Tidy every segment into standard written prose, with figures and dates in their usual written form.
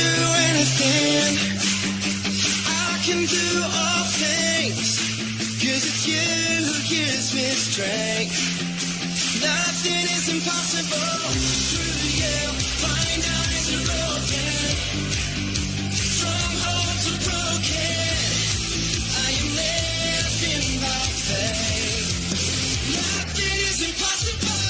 do anything. I can do all things. 'Cause it's you who gives me strength. Nothing is impossible. Through you, blind eyes are open. Strongholds are broken. I am living by faith. Nothing is impossible.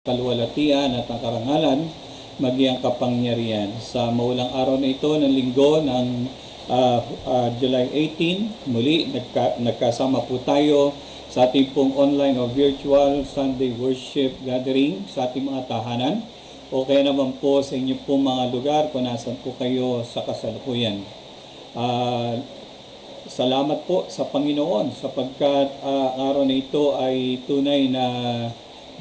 kaluwalhatian at ang karangalan, maging ang kapangyarihan. Sa maulang araw na ito ng linggo ng July 18, muli nagkasama po tayo sa ating pong online o virtual Sunday worship gathering sa ating mga tahanan. O kaya naman po sa inyo pong mga lugar kung nasan po kayo sa kasalukuyan. Salamat po sa Panginoon sapagkat ang araw na ito ay tunay na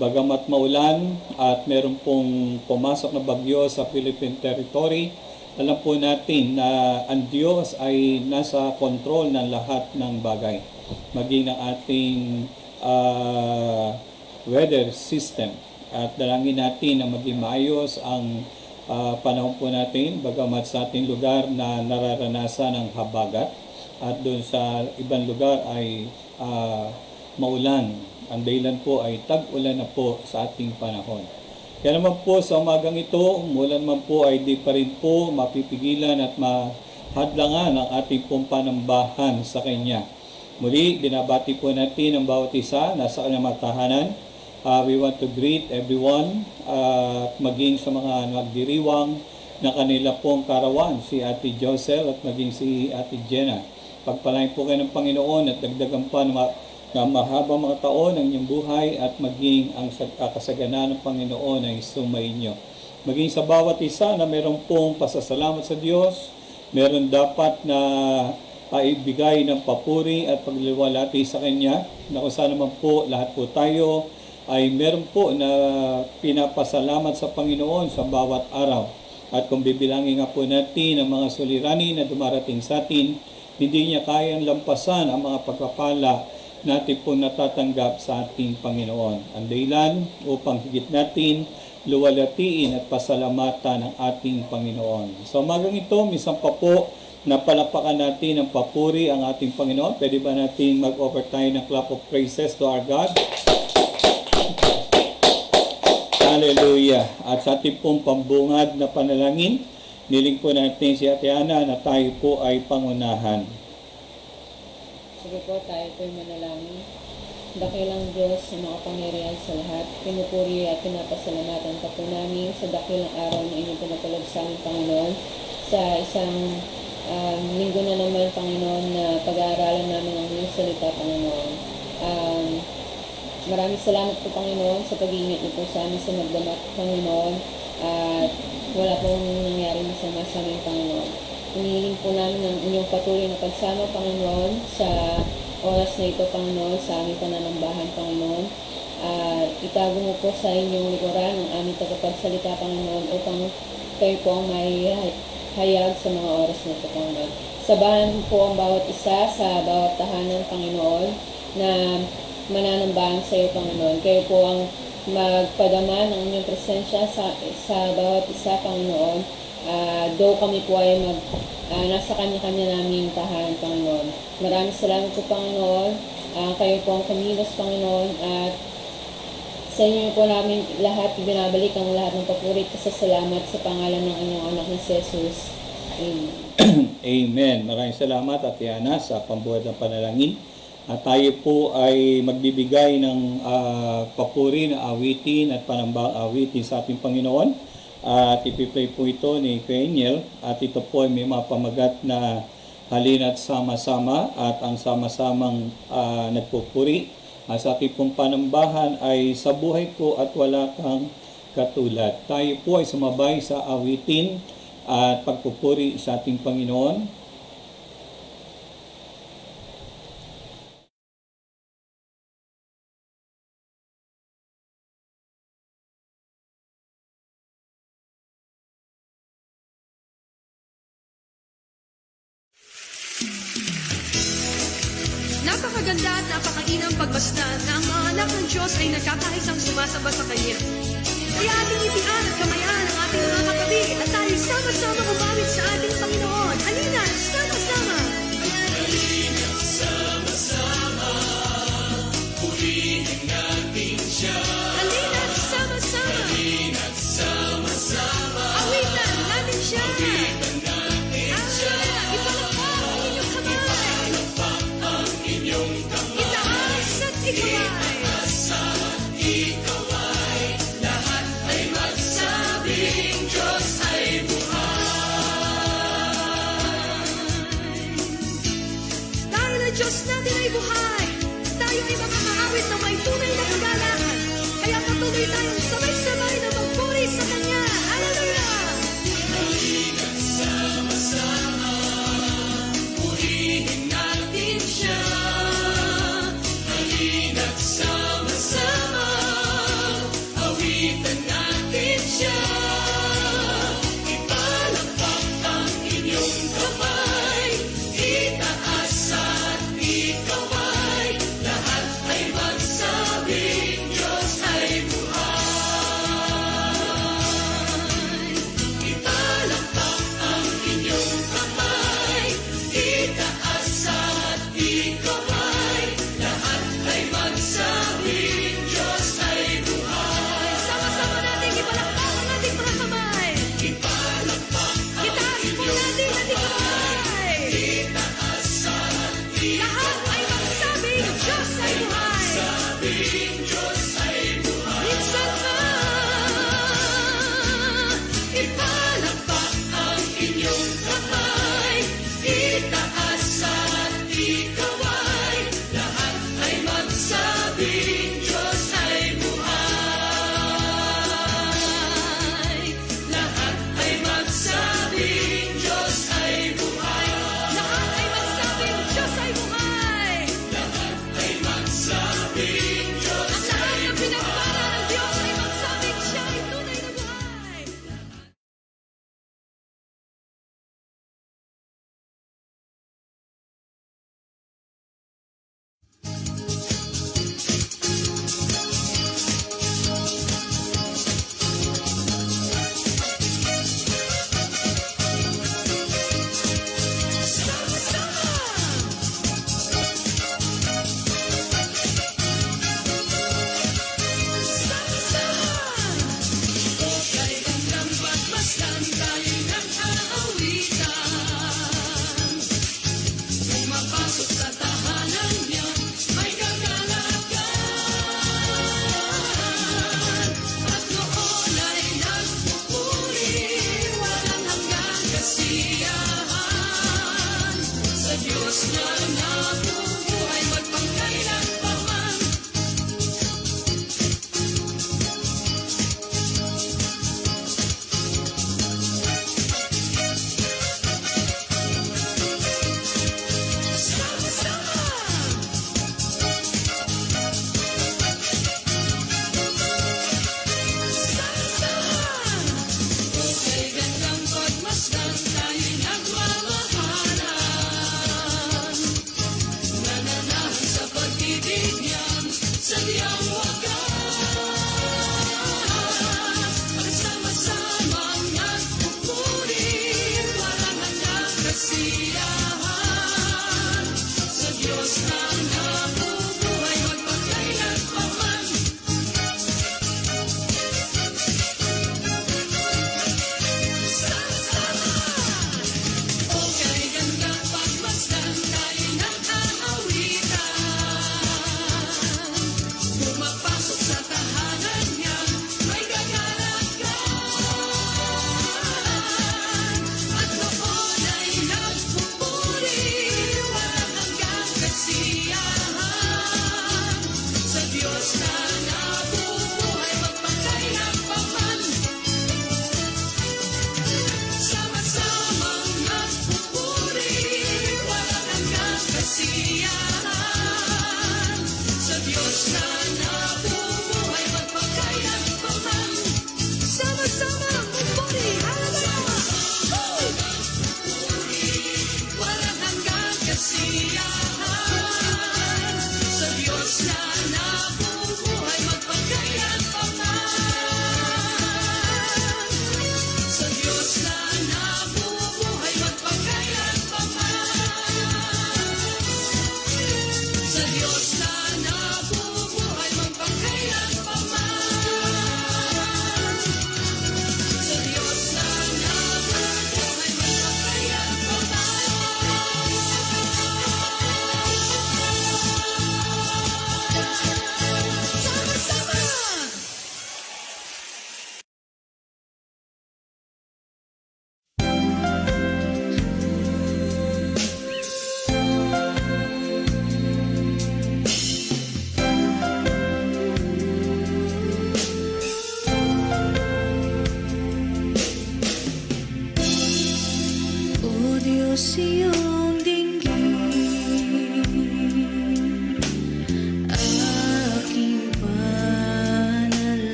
bagamat maulan at meron pong pumasok na bagyo sa Philippine territory, alam po natin na ang Diyos ay nasa kontrol ng lahat ng bagay, maging ng ating weather system. At dalangin natin na maging maayos ang panahon po natin, bagamat sa ating lugar na nararanasan ng habagat at doon sa ibang lugar ay maulan. Ang dahilan po ay tag-ulan na po sa ating panahon. Kaya naman po sa umagang ito, umulan man po ay di pa rin po mapipigilan at mahadlangan ang ating pong panambahan sa Kanya. Muli, binabati po natin ang bawat isa nasa kanyang matahanan. We want to greet everyone, maging sa mga nagdiriwang na kanila pong karawan, si Ate Josel at maging si Ate Jenna. Pagpalain po kayo ng Panginoon at dagdagan pa na mahabang mga taon ang inyong buhay at maging ang kasaganaan ng Panginoon ay sumainyo. Maging sa bawat isa na meron pong pasasalamat sa Diyos, meron dapat na ibigay ng papuri at pagliwalhati sa Kanya, na kung saan naman po lahat po tayo ay meron po na pinapasalamat sa Panginoon sa bawat araw. At kung bibilangin nga po natin ang mga suliranin na dumarating sa atin, hindi niya kayang lampasan ang mga pagpapala natin po natatanggap sa ating Panginoon. Ang dahilan upang higit natin luwalhatiin at pasalamatan ang ating Panginoon. So umagang ito, minsan pa po napalapakan natin ng papuri ang ating Panginoon. Pwede ba natin mag-offer tayo ng clap of praises to our God? Hallelujah! At sa ating pong pambungad na panalangin, niling po natin si Ate Ana na tayo po ay pangunahan. Sige po, tayo po'y manalangin. Dakilang Diyos na makapangyarihan sa lahat, pinupuri at pinapasalamatan ka po namin sa dakilang araw na inyong pinatulog sa aming Panginoon. Sa isang linggo na naman, Panginoon, na pag-aaralan namin ang iyong salita, Panginoon. Maraming salamat po, Panginoon, sa pag-iingat niyo po sa amin sa magdamag, Panginoon. At wala pong nangyari masama sa aming Panginoon. Hinihiling po namin ang inyong patuloy na pagsama, Panginoon, sa oras na ito, Panginoon, sa aming pananambahan, Panginoon. Itago mo po sa inyong likuran ang aming tagapagsalita, Panginoon, upang kayo po ang mahayag sa mga oras na ito, Panginoon. Sabahan po ang bawat isa sa bawat tahanan, Panginoon, na mananambahan sa iyo, Panginoon. Kayo po ang magpadama ng inyong presensya sa bawat isa, Panginoon. Though kami po ay nasa kanya-kanya naming tahanan, Panginoon. Maraming salamat po, Panginoon. Kayo po ang kumilos, Panginoon. At sa inyo po namin lahat, binabalik ang lahat ng papuri at salamat sa pangalan ng inyong anak na si Jesus. Amen. Amen. Maraming salamat, Ate Ana, sa pambuhat ng panalangin. At tayo po ay magbibigay ng papuri na awitin at panambang awitin sa ating Panginoon. At ipiplay po ito ni Kuya at ito po ay may mga pamagat na halina't sama-sama at ang sama-samang nagpupuri. Sa ating pong panambahan ay sa buhay ko at wala kang katulad. Tayo po ay sumabay sa awitin at pagpupuri sa ating Panginoon. Napakaganda at napakainang pagmasdan na ang mga anak ng Diyos ay nagkakaisang sumasamba sa Kanya. Kaya ating itian at kamayan ang ating mga katabi at tayo sama-sama umawit sa ating Panginoon. Halina, sama-sama! Halina, sama-sama, purihin natin siya. Halina, sama-sama, halina, sama-sama, awitan natin siya. Awitan natin siya. Ipalakpak ang inyong kamay. Ipalakpak ang inyong kamay. Itaas at ikaway. Itaas at ikaway.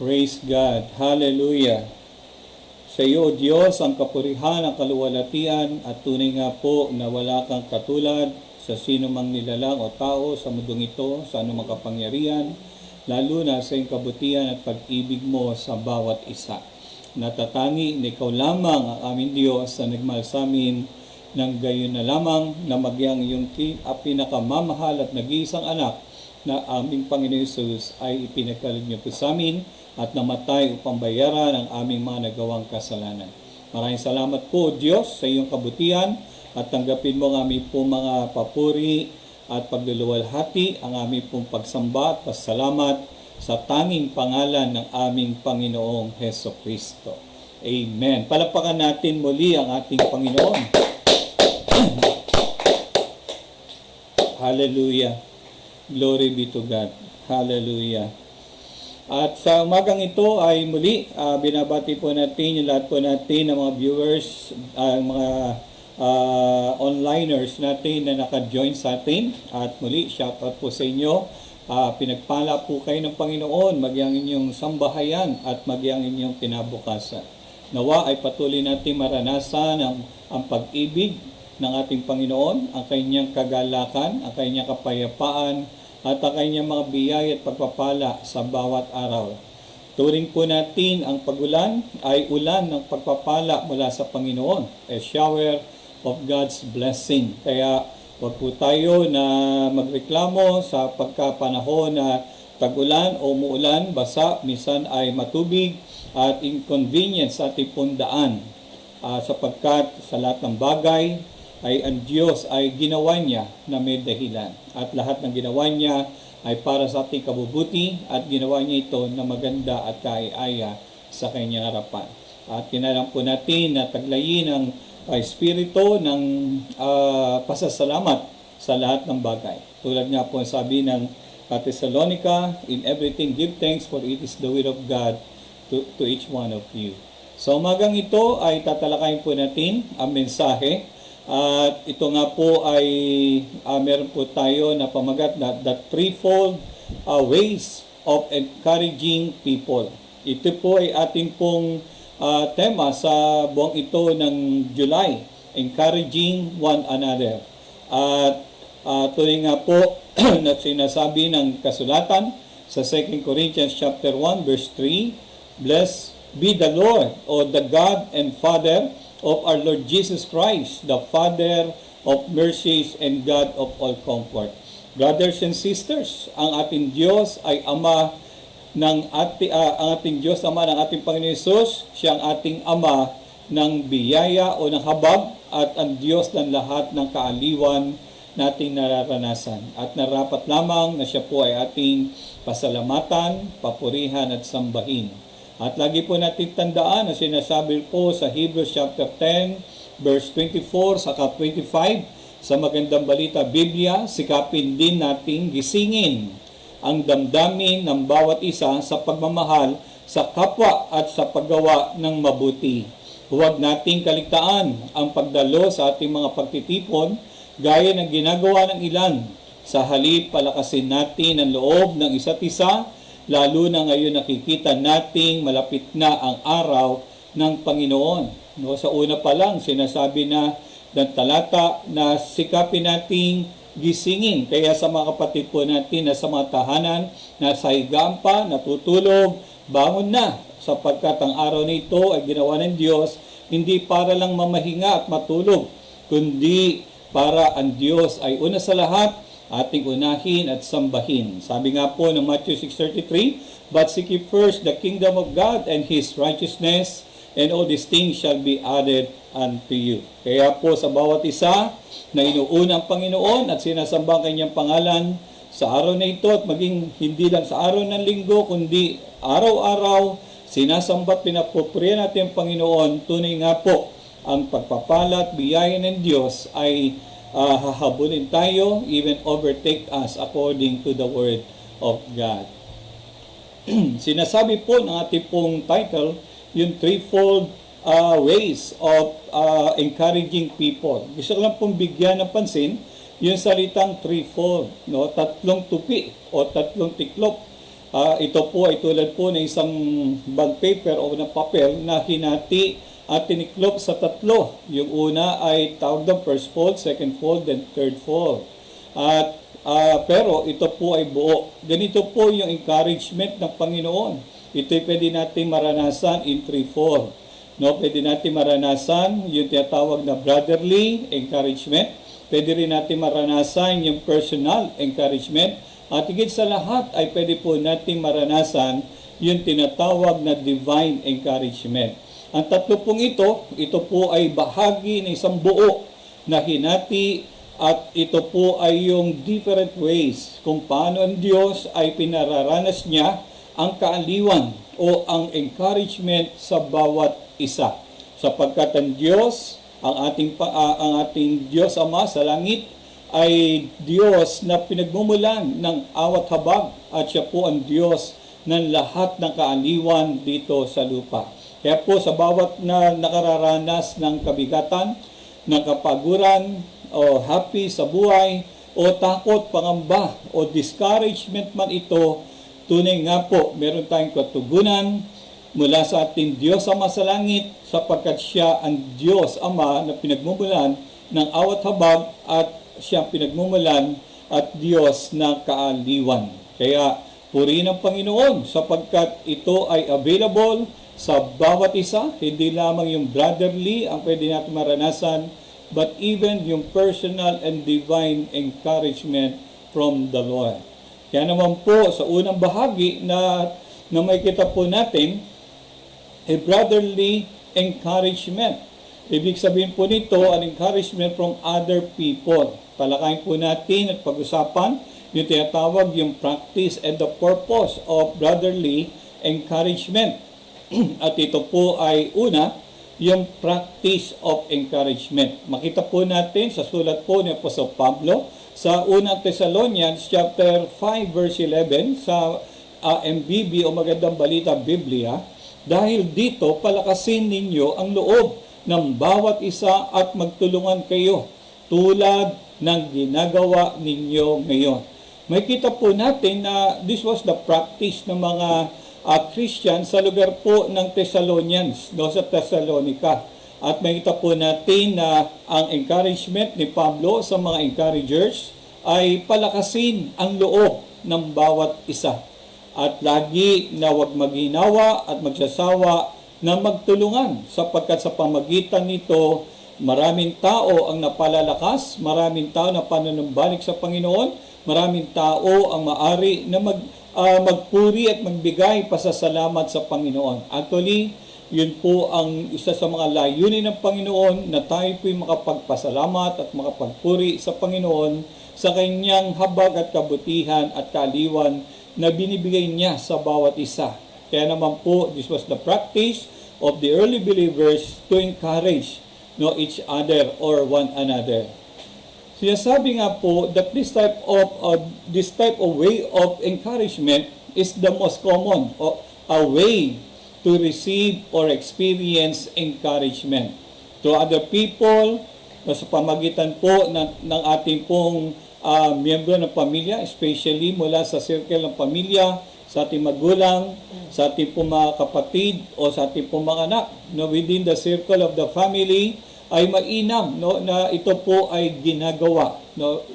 Praise God. Hallelujah. Sa iyo, O Diyos, ang kapurihan, ang kaluwalhatian, at tunay nga po na wala kang katulad sa sino mang nilalang o tao sa mundong ito, sa anumang kapangyarihan, lalo na sa iyong kabutihan at pag-ibig mo sa bawat isa. Natatangi na ikaw lamang ang aming Diyos na nagmahal sa amin, nang gayon na lamang na magyang iyong pinakamamahal at nag-iisang anak na aming Panginoon Hesus ay ipinagkaloob niyo po sa amin at namatay upang bayaran ang aming mga nagawang kasalanan. Maraming salamat po, Diyos, sa iyong kabutihan at tanggapin mo ang aming po mga papuri at pagluluwalhati, ang aming pong pagsamba at pasalamat sa tanging pangalan ng aming Panginoong Heso Kristo. Amen. Palakpakan natin muli ang ating Panginoon. Hallelujah. Glory be to God. Hallelujah. At sa umagang ito ay muli, binabati po natin yung lahat po natin ng mga viewers, mga onliners natin na naka-join sa atin. At muli, shoutout po sa inyo. Pinagpala po kayo ng Panginoon, magyang inyong sambahayan at magyang inyong kinabukasan. Nawa ay patuloy natin maranasan ang pag-ibig ng ating Panginoon, ang kanyang kagalakan, ang kanyang kapayapaan, at ang kanyang mga biyaya at pagpapala sa bawat araw. Turing po natin ang pagulan ay ulan ng pagpapala mula sa Panginoon, a shower of God's blessing. Kaya wag po tayo na magreklamo sa pagkapanahon na tag-ulan o umuulan, basa, minsan ay matubig at inconvenience sa ating pundaan. Sapagkat sa lahat ng bagay, ay ang Diyos ay ginawa niya na may dahilan. At lahat ng ginawa niya ay para sa ating kabubuti at ginawa niya ito na maganda at kaiaya sa kanyang harapan. At kinalang po natin na taglayin ang espiritu ng pasasalamat sa lahat ng bagay. Tulad nga po sabi ng Thessalonica, in everything give thanks for it is the will of God to each one of you. So umagang ito ay tatalakayin po natin ang mensahe. At ito nga po ay meron po tayo na pamagat na the threefold ways of encouraging people. Ito po ay ating pong tema sa buwang ito ng July, encouraging one another. At tuloy nga po na sinasabi ng kasulatan sa 2 Corinthians chapter 1 verse 3, Blessed be the Lord, or the God and Father of our Lord Jesus Christ, the Father of mercies and God of all comfort. Brothers and sisters, ang ating Diyos ay Ama ng ang ating Diyos, Ama ng ating Panginoon Hesus. Siya ang ating Ama ng biyaya o ng habag at ang Diyos ng lahat ng kaaliwan nating nararanasan. At narapat lamang na siya po ay ating pasalamatan, papurihan at sambahin. At lagi po natin tandaan na sinasabi po sa Hebrews chapter 10, verse 24 saka 25, sa Magandang Balita Biblia, sikapin din nating gisingin ang damdamin ng bawat isa sa pagmamahal sa kapwa at sa paggawa ng mabuti. Huwag nating kaligtaan ang pagdalo sa ating mga pagtitipon gaya ng ginagawa ng ilan. Sa halip, palakasin natin ang loob ng isa't isa, lalo na ngayon nakikita nating malapit na ang araw ng Panginoon. No, sa una pa lang, sinasabi na ng talata na sikapin nating gisingin. Kaya sa mga kapatid po natin na sa mga tahanan, nasa higaan pa, natutulog, bangon na. Sapagkat ang araw na ito ay ginawa ng Diyos, hindi para lang mamahinga at matulog, kundi para ang Diyos ay una sa lahat, ating unahin at sambahin. Sabi nga po ng Matthew 6:33, But seek ye first the kingdom of God and His righteousness, and all these things shall be added unto you. Kaya po sa bawat isa na inuuna ang Panginoon at sinasamba ang kanyang pangalan sa araw na ito at maging hindi lang sa araw ng linggo, kundi araw-araw, sinasamba at pinapupurihan natin ang Panginoon. Tunay nga po ang pagpapala at biyaya ng Diyos ay hahabulin tayo, even overtake us according to the Word of God. Sinasabi po ng ating pong title, yung threefold ways of encouraging people. Gusto ko lang pong bigyan ng pansin yung salitang threefold, no? Tatlong tupi o tatlong tiklop. Ito po ay tulad po ng isang bond paper o ng papel na hinati at tiniklop sa tatlo. Yung una ay tawag ng first fold, second fold, then third fold. At pero ito po ay buo. Ganito po yung encouragement ng Panginoon. Ito'y pwede natin maranasan in threefold. No, pwede natin maranasan yung tinatawag na brotherly encouragement. Pwede rin natin maranasan yung personal encouragement. At higit sa lahat ay pwede po natin maranasan yung tinatawag na divine encouragement. Ang tatlo pong ito po ay bahagi ng isang buo na hinati at ito po ay yung different ways kung paano ang Diyos ay pinararanas niya ang kaaliwan o ang encouragement sa bawat isa. Sapagkat ang Diyos, ang ating Diyos Ama sa langit ay Diyos na pinagmumulan ng awat habag at siya po ang Diyos ng lahat ng kaaliwan dito sa lupa. Kaya po sa bawat na nakararanas ng kabigatan, ng kapaguran, o happy sa buhay, o takot, pangamba, o discouragement man ito, tunay nga po, meron tayong katugunan mula sa ating Diyos Ama sa langit sapagkat siya ang Diyos Ama na pinagmumulan ng awat habag at siya pinagmumulan at Diyos na kaaliwan. Kaya purihin ang Panginoon sapagkat ito ay available sa bawat isa, hindi lamang yung brotherly ang pwede natin maranasan, but even yung personal and divine encouragement from the Lord. Kaya naman po sa unang bahagi na makikita po natin, a brotherly encouragement. Ibig sabihin po nito, an encouragement from other people. Talakayin po natin at pag-usapan yung tinatawag yung practice and the purpose of brotherly encouragement. At ito po ay una, yung practice of encouragement. Makita po natin sa sulat po ni Apostol Pablo sa unang Thessalonians chapter 5 verse 11 sa MBB o Magandang Balita Biblia, dahil dito palakasin ninyo ang loob ng bawat isa at magtulungan kayo tulad ng ginagawa ninyo ngayon. Makita po natin na this was the practice ng mga Christian sa lugar po ng Thessalonians, sa Thessalonica. At makita po natin na ang encouragement ni Pablo sa mga encouragers ay palakasin ang loob ng bawat isa. At lagi na huwag maghinawa at magsasawa na magtulungan sapagkat sa pamagitan nito maraming tao ang napalalakas, maraming tao na panunumbalik sa Panginoon, maraming tao ang maari na magpuri at magbigay pasasalamat sa Panginoon. Actually, yun po ang isa sa mga layunin ng Panginoon na tayo po'y makapagpasalamat at makapagpuri sa Panginoon sa kanyang habag at kabutihan at kaaliwan na binibigay niya sa bawat isa. Kaya naman po, this was the practice of the early believers to encourage each other or one another. Sinasabi nga po that this type of way of encouragement is the most common a way to receive or experience encouragement to other people sa pamagitan po ng ating pong miyembro ng pamilya, especially mula sa circle ng pamilya, sa ating magulang, sa ating pong mga kapatid o sa ating pong mga anak. Within the circle of the family ay mainam na ito po ay ginagawa.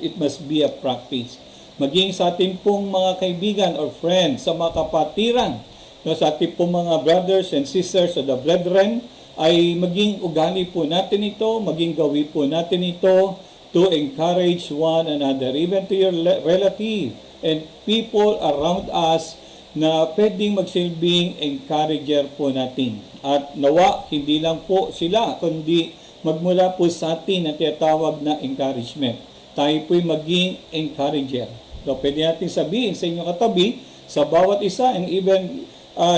It must be a practice. Maging sa ating pong mga kaibigan or friends, sa mga kapatiran, sa ating pong mga brothers and sisters o the brethren, ay maging ugali po natin ito, maging gawi po natin ito to encourage one another, even to your relative and people around us na pwedeng magsilbing encourager po natin. At nawa, hindi lang po sila, kundi magmula po sa atin ang tinatawag na encouragement. Tayo po'y maging encourager. So, pwede natin sabihin sa inyong katabi, sa bawat isa, and even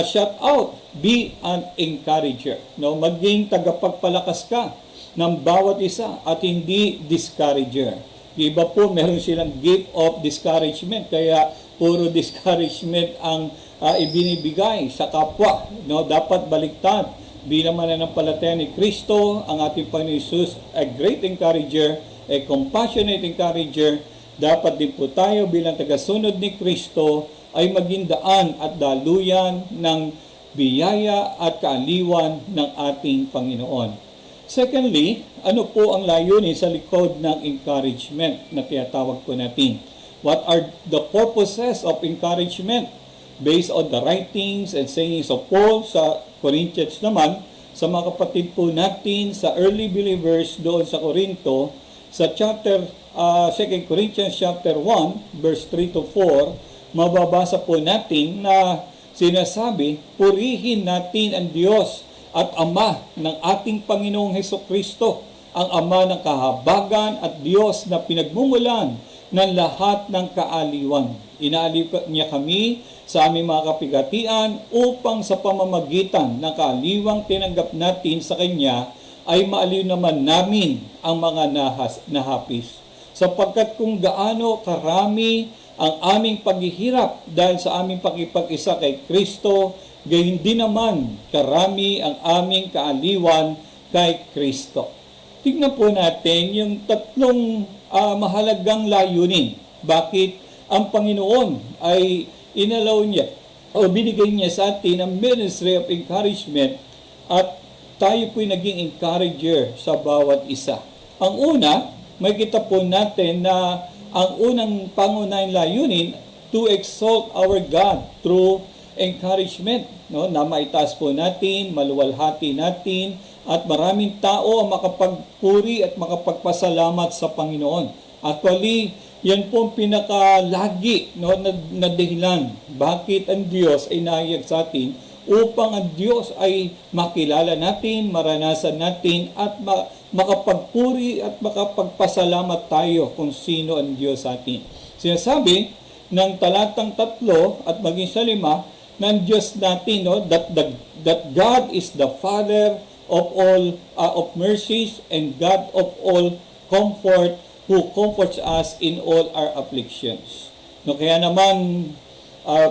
shout out, be an encourager. Maging tagapagpalakas ka ng bawat isa at hindi discourager. Iba po, meron silang gift of discouragement, kaya puro discouragement ang ibinibigay sa kapwa. Dapat baliktad. Bilang mananampalataya ni Kristo, ang ating Panginoon Jesus, a great encourager, a compassionate encourager, dapat din po tayo bilang tagasunod ni Kristo ay maging daan at daluyan ng biyaya at kaaliwan ng ating Panginoon. Secondly, ano po ang layunin sa likod ng encouragement na tinatawag po natin? What are the purposes of encouragement? Based on the writings and sayings of Paul sa Corinthians naman, sa mga kapatid po natin sa early believers doon sa Corinto, sa chapter 2 Corinthians chapter 1 verse 3 to 4, mababasa po natin na sinasabi, purihin natin ang Diyos at Ama ng ating Panginoong Hesukristo, ang Ama ng kahabagan at Diyos na pinagmumulan ng lahat ng kaaliwan. Inaaliw niya kami sa aming mga kapigatian upang sa pamamagitan ng kaaliwang tinanggap natin sa Kanya ay maaliw naman namin ang mga nahapis. Sapagkat kung gaano karami ang aming paghihirap dahil sa aming pakipag-isa kay Kristo, gayon din naman karami ang aming kaaliwan kay Kristo. Tignan po natin yung tatlong mahalagang layunin. Bakit ang Panginoon ay inalaw niya o binigay niya sa atin ang ministry of encouragement at tayo po'y naging encourager sa bawat isa. Ang una, may kita po natin na ang unang pangunahing layunin to exalt our God through encouragement. No? Na maitaas po natin, maluwalhati natin, at maraming tao ang makapagpuri at makapagpasalamat sa Panginoon. Actually, yan po ang pinakalagi na dahilan bakit ang Diyos ay nahayag sa atin upang ang Diyos ay makilala natin, maranasan natin at makapagpuri at makapagpasalamat tayo kung sino ang Diyos sa atin. Sinasabi ng talatang 3 at maging sa 5 ng Diyos natin that God is the Father of all of mercies and God of all comfort, who comforts us in all our afflictions. Kaya naman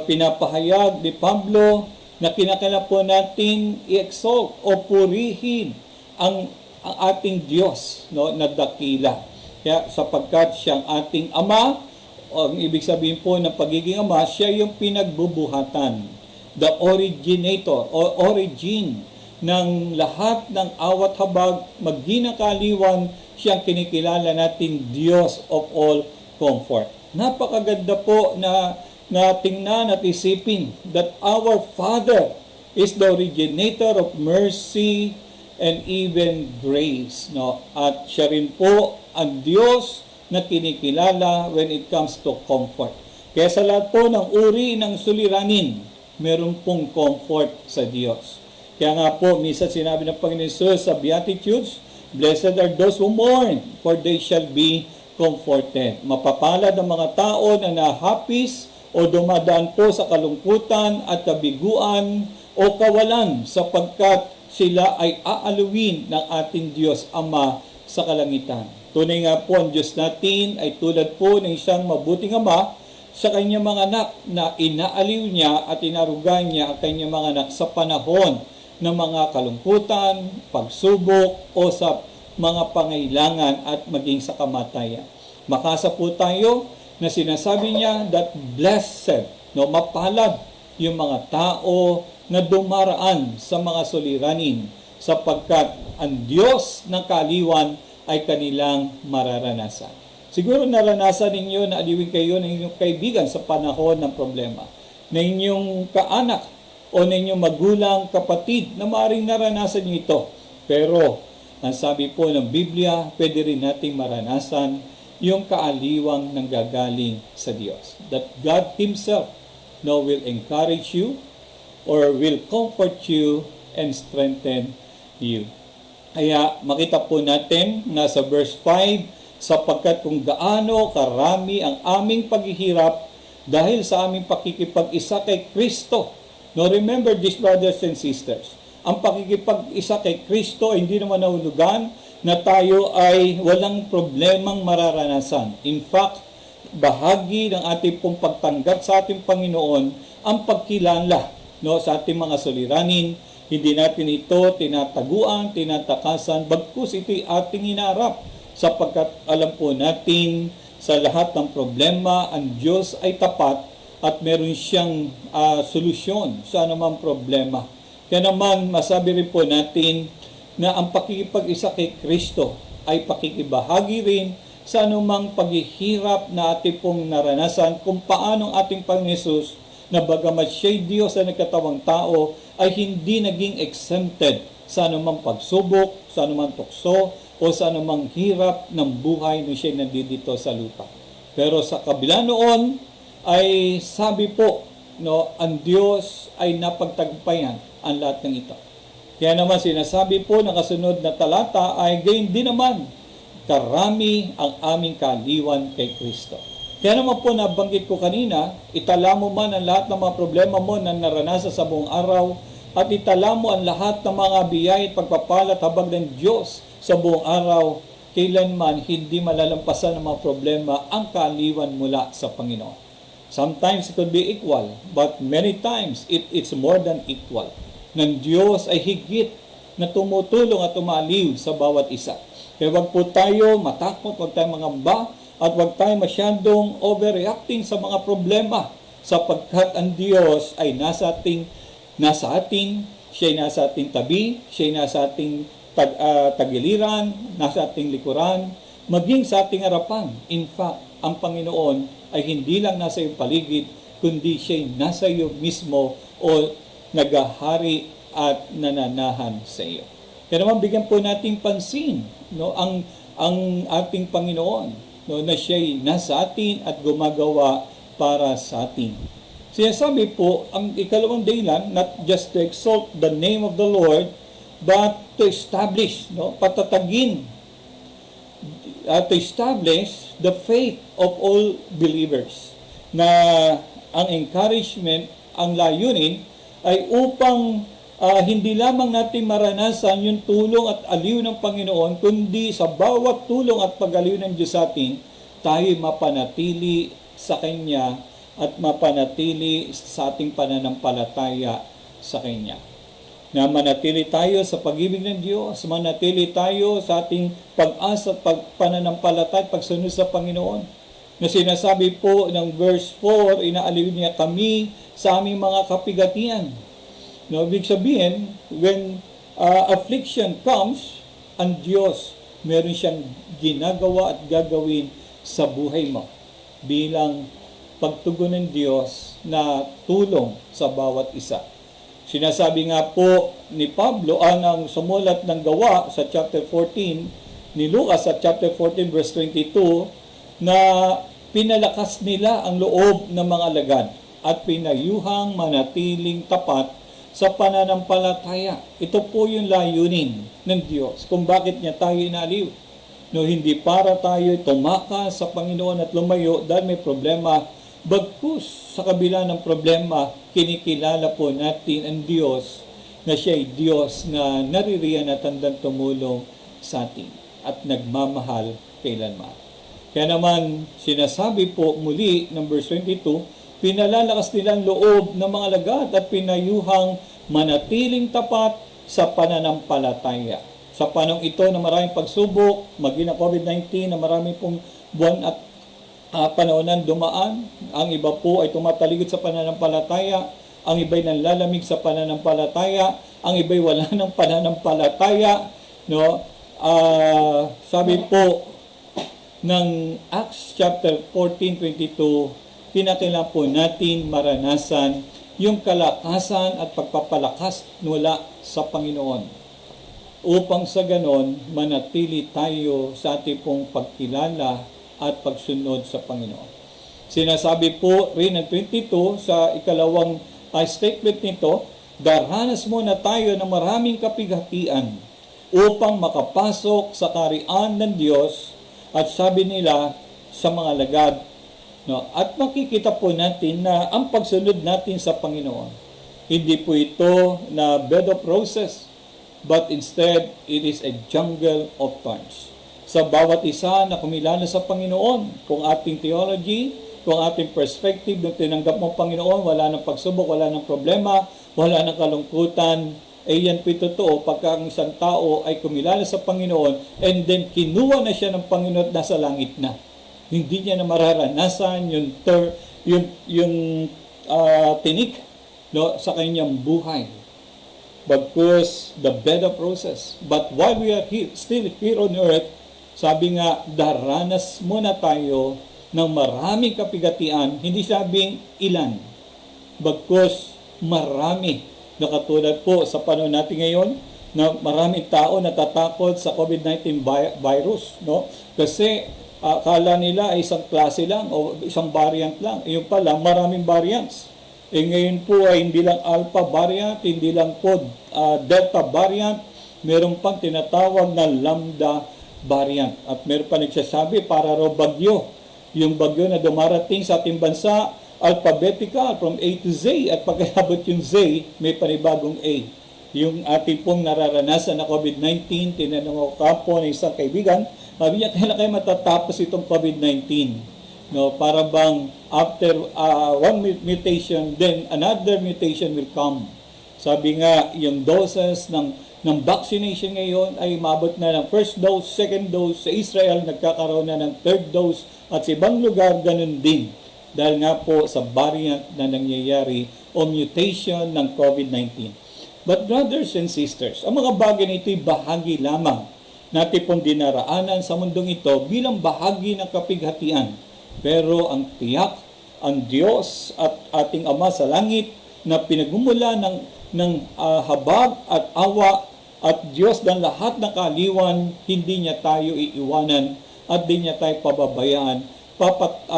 pinapahayag ni Pablo na kinakailangan po natin i-exalt o purihin ang ating Diyos na dakila. Kaya sapagkat siyang ating Ama, ang ibig sabihin po ng pagiging Ama, siya yung pinagbubuhatan, the originator o origin ng lahat ng awat habag, magginakaliwan, siyang kinikilala natin Diyos of all comfort. Napakaganda po na tingnan at isipin that our Father is the originator of mercy and even grace. At siya rin po ang Diyos na kinikilala when it comes to comfort. Kaya sa lahat po ng uri ng suliranin, meron pong comfort sa Diyos. Kaya nga po, minsan sinabi ng Panginoon Jesus sa Beatitudes, blessed are those who mourn, for they shall be comforted. Mapapalad ang mga tao na nahapis o dumadaan po sa kalungkutan at kabiguan o kawalan sapagkat sila ay aaluin ng ating Diyos Ama sa kalangitan. Tunay nga po ang Diyos natin ay tulad po ng isang mabuting Ama sa kanyang mga anak na inaaliw niya at inaruga niya ang kanyang mga anak sa panahon ng mga kalungkutan, pagsubok o sa mga pangailangan at maging sa kamatayan. Makasa po tayo na sinasabi niya that blessed, mapalad yung mga tao na dumaraan sa mga suliranin sapagkat ang Diyos ng kaaliwan ay kanilang mararanasan. Siguro naranasan ninyo na aliwin kayo ng inyong kaibigan sa panahon ng problema, na inyong kaanak o na inyong magulang, kapatid na maaaring naranasan nyo ito. Pero ang sabi po ng Biblia, pwede rin nating maranasan yung kaaliwang nanggagaling sa Diyos. That God Himself will encourage you or will comfort you and strengthen you. Kaya makita po natin na sa verse 5, sapagkat kung gaano karami ang aming paghihirap dahil sa aming pakikipag-isa kay Kristo. Now remember this, brothers and sisters, ang pakikipag-isa kay Kristo ay hindi naman nahulugan na tayo ay walang problemang mararanasan. In fact, bahagi ng ating pong pagtanggap sa ating Panginoon ang pagkilala sa ating mga suliranin. Hindi natin ito tinataguan, tinatakasan, bagkus ito'y ating hinarap sapagkat alam po natin sa lahat ng problema, ang Diyos ay tapat at meron siyang solusyon sa anumang problema. Kaya naman masabi rin po natin na ang pakikipag-isa kay Kristo ay pakikibahagi rin sa anumang paghihirap na ating pong naranasan kung paano ang ating Panginoon Hesus na bagamat siya'y Diyos na nagkatawang tao ay hindi naging exempted sa anumang pagsubok, sa anumang tukso o sa anumang hirap ng buhay nung siya'y nandito sa lupa. Pero sa kabila noon ay sabi po, ang Diyos ay napagtagumpayan ang lahat ng ito. Kaya naman sinasabi po ng kasunod na talata ay gayon din naman, karami ang aming kaaliwan kay Kristo. Kaya naman po nabanggit ko kanina, itala mo man ang lahat ng mga problema mo na naranasan sa buong araw at itala mo ang lahat ng mga biyaya at pagpapalat habang ng Diyos sa buong araw, kailanman hindi malalampasan ng mga problema ang kaaliwan mula sa Panginoon. Sometimes it could be equal, but many times it's more than equal. Ng Diyos ay higit na tumutulong at umaliw sa bawat isa. Kaya wag po tayo matakot, wag tayo mangamba, at wag tayo masyadong overreacting sa mga problema sapagkat ang Diyos ay nasa ating, siya ay nasa ating tabi, siya ay nasa ating tagiliran, nasa ating likuran, maging sa ating harapan. In fact, ang Panginoon ay hindi lang nasa iyong paligid, kundi siya ay nasa iyo mismo o nagahari at nananahan sa iyo. Kaya naman bigyan po nating pansin ang ating Panginoon na siya'y nasa atin at gumagawa para sa atin. Sinasabi po, ang ikalawang dahilan, not just to exalt the name of the Lord, but to establish, patatagin, to establish the faith of all believers. Na ang encouragement, ang layunin, ay upang hindi lamang natin maranasan yung tulong at aliw ng Panginoon, kundi sa bawat tulong at pag-aliw ng Diyos sa atin, tayo mapanatili sa Kanya at mapanatili sa ating pananampalataya sa Kanya. Na manatili tayo sa pag-ibig ng Diyos, manatili tayo sa ating pag-asa at pananampalataya at pagsunod sa Panginoon. Na sinasabi po ng verse 4, inaaliw niya kami sa aming mga kapigatian. Ibig sabihin, when affliction comes, ang Diyos, meron siyang ginagawa at gagawin sa buhay mo bilang pagtugon ng Diyos na tulong sa bawat isa. Sinasabi nga po ni Pablo, ang sumulat ng Gawa sa chapter 14, ni Lucas sa chapter 14 verse 22, na pinalakas nila ang loob ng mga alagad at pinayuhang manatiling tapat sa pananampalataya. Ito po yung layunin ng Diyos kung bakit niya tayo inaliw. Hindi para tayo tumakas sa Panginoon at lumayo dahil may problema. Bagkus sa kabila ng problema, kinikilala po natin ang Diyos na siya ay Diyos na naririyan at handang tumulong sa atin at nagmamahal kailanman. Kaya naman sinasabi po muli ng verse 22, pinalalakas nilang loob ng mga alagad at pinayuhang manatiling tapat sa pananampalataya. Sa panahon ito na maraming pagsubok, maging na COVID-19 na maraming pong buwan at panahonan dumaan, ang iba po ay tumatalikod sa pananampalataya, ang iba'y nanlalamig sa pananampalataya, ang iba'y wala ng pananampalataya. Sabi po ng Acts chapter 14:22, kinakailangan po natin maranasan yung kalakasan at pagpapalakas mula sa Panginoon upang sa ganon manatili tayo sa ating pong pagkilala at pagsunod sa Panginoon. Sinasabi po rin ng 22 sa ikalawang statement nito, daranas muna tayo ng maraming kapighatian upang makapasok sa kaharian ng Diyos at sabi nila sa mga alagad, at makikita po natin na ang pagsunod natin sa Panginoon, hindi po ito na bed of roses, but instead, it is a jungle of thorns. Sa bawat isa na kumilala sa Panginoon, kung ating theology, kung ating perspective, nung tinanggap mo Panginoon, wala nang pagsubok, wala nang problema, wala nang kalungkutan, yan po totoo, pagka ang isang tao ay kumilala sa Panginoon, and then kinuha na siya ng Panginoon at nasa langit na. Hindi niya na mararanasan yung tinik, no, sa kanyang buhay. Bagkus the better process. But while we are still here on earth, sabi nga, daranas muna tayo ng maraming kapigatian, hindi sabing ilan. Bagkus marami, na katulad po sa panahon natin ngayon, na maraming tao natatakot sa COVID-19 virus, no? Kasi akala nila ay isang klase lang o isang variant lang. Yung pala, maraming variants. Ngayon po ay hindi lang alpha variant, hindi lang po delta variant, meron pang tinatawag na lambda variant. At meron pa nagsasabi para raw bagyo. Yung bagyo na dumarating sa ating bansa, alphabetical from A to Z, at pagkabot yung Z, may panibagong A. Yung ating pong nararanasan na COVID-19, tinanong ako kapo ng isang kaibigan, sabi niya, kailan kayo matatapos itong COVID-19? No, para bang after one mutation, then another mutation will come. Sabi nga, yung doses ng vaccination ngayon ay mabot na ng first dose, second dose. Sa Israel, nagkakaroon na ng third dose. At sa ibang lugar, ganun din. Dahil nga po sa variant na nangyayari o mutation ng COVID-19. But brothers and sisters, ang mga bagay nito ay bahagi lamang natin pong dinaraanan sa mundong ito bilang bahagi ng kapighatian. Pero ang tiyak, ang Diyos at ating Ama sa langit na pinagmumula ng habag at awa at Diyos ng lahat ng kaaliwan, hindi niya tayo iiwanan at di niya tayo pababayaan.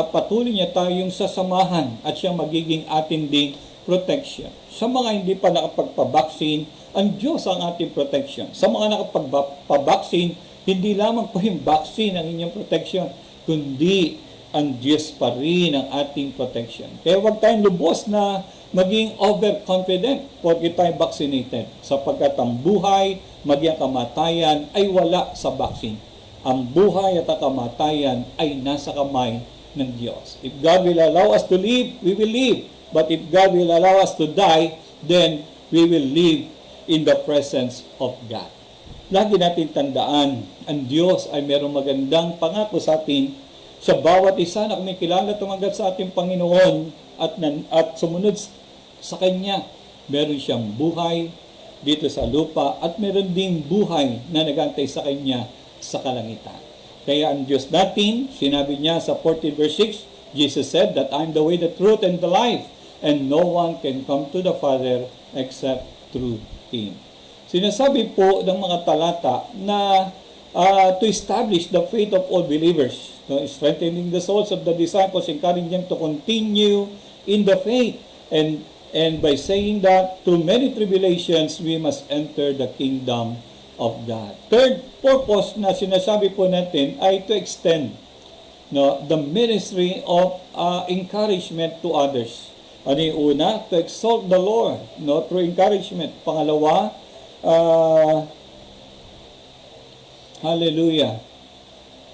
Patuloy niya tayong sasamahan at siyang magiging ating ding protection. Sa mga hindi pa nakapagpabaksin, ang Diyos ang ating protection. Sa mga nakapagpabaksin, hindi lamang po yung vaccine ang inyong protection, kundi ang Diyos pa rin ang ating protection. Kaya huwag tayong lubos na maging overconfident porque tayo vaccinated. Sapagkat ang buhay, maging kamatayan ay wala sa vaccine. Ang buhay at ang kamatayan ay nasa kamay ng Diyos. If God will allow us to live, we will live. But if God will allow us to die, then we will live in the presence of God. Lagi natin tandaan, ang Diyos ay mayroong magandang pangako sa atin sa bawat isa na kumikilala tumanggap sa ating Panginoon at sumunod sa Kanya. Meron siyang buhay dito sa lupa at meron ding buhay na nagantay sa Kanya sa kalangitan. Kaya ang Diyos natin, sinabi niya sa 14 verse 6, Jesus said that I'm the way, the truth, and the life, and no one can come to the Father except through Him. Sinasabi po ng mga talata na to establish the faith of all believers, strengthening the souls of the disciples, encouraging them to continue in the faith, and by saying that through many tribulations we must enter the kingdom of God. Third purpose na sinasabi po natin ay to extend the ministry of encouragement to others. Ano yung una? To exalt the Lord through encouragement. Pangalawa, hallelujah,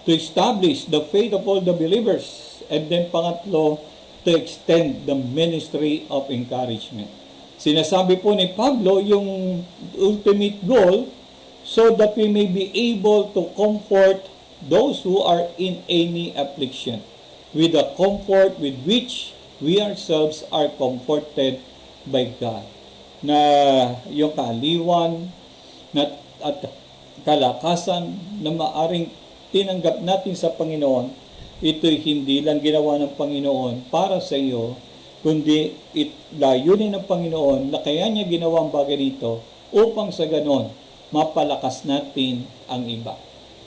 to establish the faith of all the believers. And then pangatlo, to extend the ministry of encouragement. Sinasabi po ni Pablo yung ultimate goal so that we may be able to comfort those who are in any affliction with the comfort with which we ourselves are comforted by God. Na yung kaaliwan at kalakasan na maaring tinanggap natin sa Panginoon, ito'y hindi lang ginawa ng Panginoon para sa iyo, kundi layunin ng Panginoon na kaya niya ginawa ang bagay nito upang sa ganon mapalakas natin ang iba.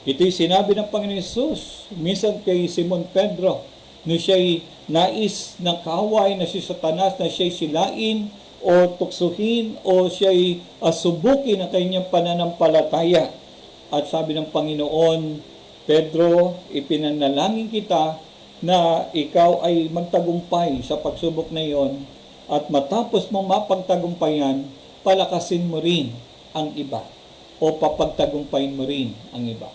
Ito'y sinabi ng Panginoon Jesus minsan kay Simon Pedro, nung siya'y nais ng kaaway na si Satanas na siya'y silain o tuksuhin o siya'y subukin ang kanyang pananampalataya. At sabi ng Panginoon, Pedro, ipinanalangin kita na ikaw ay magtagumpay sa pagsubok na iyon at matapos mong mapagtagumpayan, palakasin mo rin ang iba o papagtagumpayin mo rin ang iba.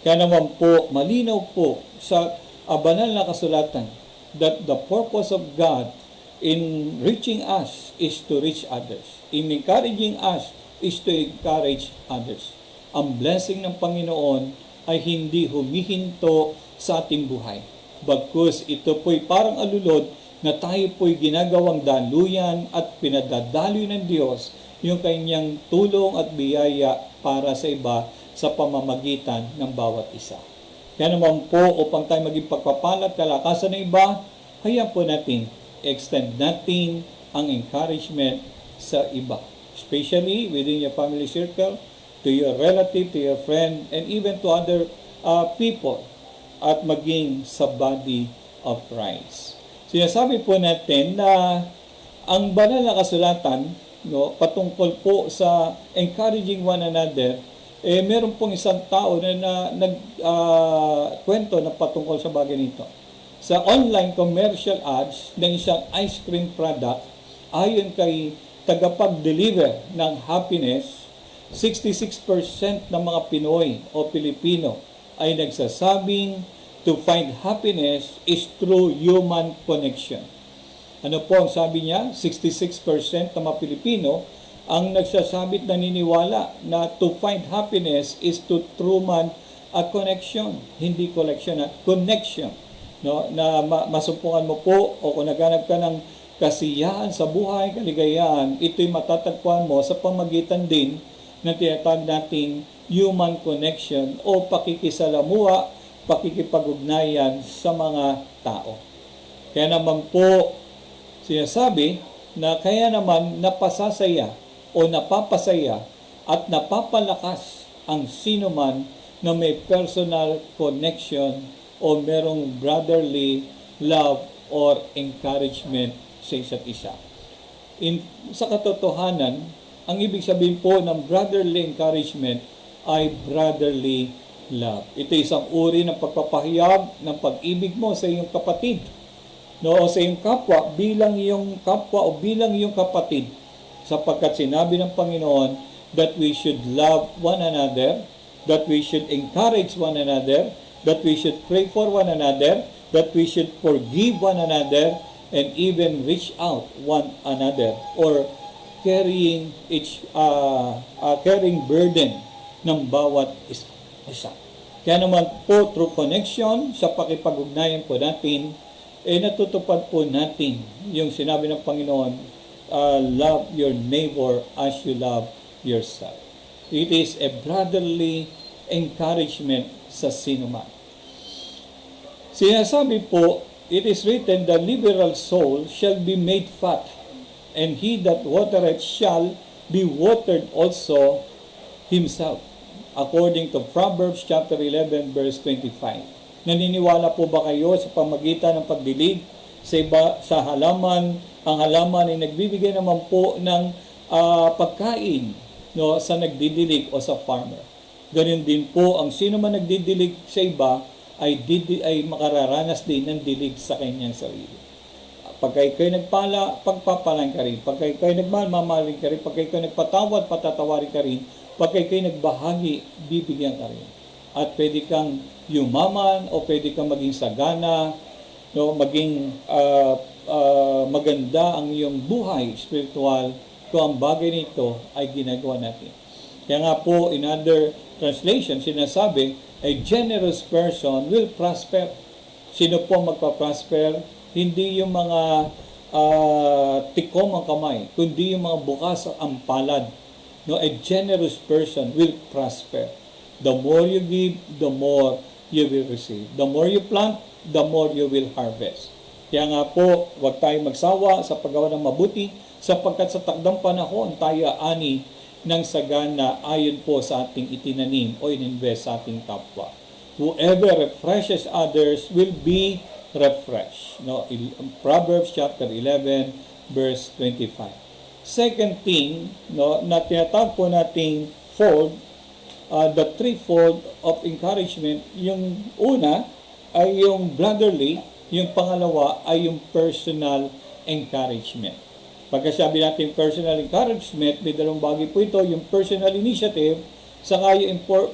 Kaya naman po, malinaw po sa banal na kasulatan that the purpose of God in reaching us is to reach others. In encouraging us is to encourage others. Ang blessing ng Panginoon ay hindi humihinto sa ating buhay. Bagkus ito po'y parang alulod, na tayo po'y ginagawang daluyan at pinadadaloy ng Diyos yung kanyang tulong at biyaya para sa iba sa pamamagitan ng bawat isa. Kaya naman po, upang tayo maging pagpapalat kalakasan ng iba, hayaan po natin, extend natin ang encouragement sa iba. Especially within your family circle, to your relative, to your friend, and even to other people, at maging sa body of Christ. Sinasabi po natin na ang banal na kasulatan, patungkol po sa encouraging one another, meron pong isang tao na nagkwento na patungkol sa bagay nito. Sa online commercial ads ng isang ice cream product, ayon kay tagapag-deliver ng happiness, 66% ng mga Pinoy o Pilipino ay nagsasabing to find happiness is through human connection. Ano po ang sabi niya? 66% ng mga Pilipino ang nagsasabit naniniwala na to find happiness is to through man a connection, hindi collection, connection. No, na masumpungan mo po o kung naghanap ka ng kasiyahan sa buhay, kaligayahan, ito'y matatagpuan mo sa pamagitan din ng tinatawag nating human connection o pakikisalamuha, pakikipag-ugnayan sa mga tao. Kaya naman po, sinasabi na kaya naman napasasaya o napapasaya at napapalakas ang sino man na may personal connection o merong brotherly love or encouragement sa isa't isa. Sa katotohanan, ang ibig sabihin po ng brotherly encouragement ay brotherly love. Ito isang uri ng pagpapahayag ng pag-ibig mo sa iyong kapatid. O sa iyong kapwa bilang iyong kapwa o bilang iyong kapatid. Sapagkat sinabi ng Panginoon that we should love one another, that we should encourage one another, that we should pray for one another, that we should forgive one another, and even reach out one another, or carrying carrying burden ng bawat isa. Kaya naman po, through connection, sa pakipag-ugnayan po natin, natutupad po natin yung sinabi ng Panginoon, love your neighbor as you love yourself. It is a brotherly encouragement sa sinuman. Sinasabi po, it is written, the liberal soul shall be made fat, and he that watereth shall be watered also himself. According to Proverbs chapter 11 verse 25. Naniniwala po ba kayo sa pamagitan ng pagdilig sa halaman? Ang halaman ay nagbibigay naman po ng pagkain sa nagdidilig o sa farmer. Ganun din po, ang sino man nagdidilig sa iba ay makararanas din ng dilig sa kanyang sarili. Pagka ikaw nagpala, pagpapalan ka rin. Pagka ikaw nagmahal, mamahalin ka rin. Pagka ikaw nagpatawad, patatawarin ka rin. Pagka ikaw nagbahagi, bibigyan ka rin. At pwede kang yumaman o pwede kang maging sagana, maging maganda ang iyong buhay spiritual kung ang bagay nito ay ginagawa natin. Kaya nga po, in other translation, sinasabi, a generous person will prosper. Sino po magpa-prosper? Hindi yung mga tikom ang kamay, kundi yung mga bukas ang palad. A generous person will prosper. The more you give, the more you will receive. The more you plant, the more you will harvest. Kaya nga po, huwag tayong magsawa sa paggawa ng mabuti, sapagkat sa takdang panahon tayo ani ng sagana ayon po sa ating itinanim o ininvest sa ating kapwa. Whoever refreshes others will be refreshed. Proverbs chapter 11 verse 25. Second thing, na tinatawag po nating fold, the threefold of encouragement. Yung una ay yung brotherly, yung pangalawa ay yung personal encouragement. Pagkasabi natin personal encouragement, may dalawang bagay po ito, yung personal initiative, saka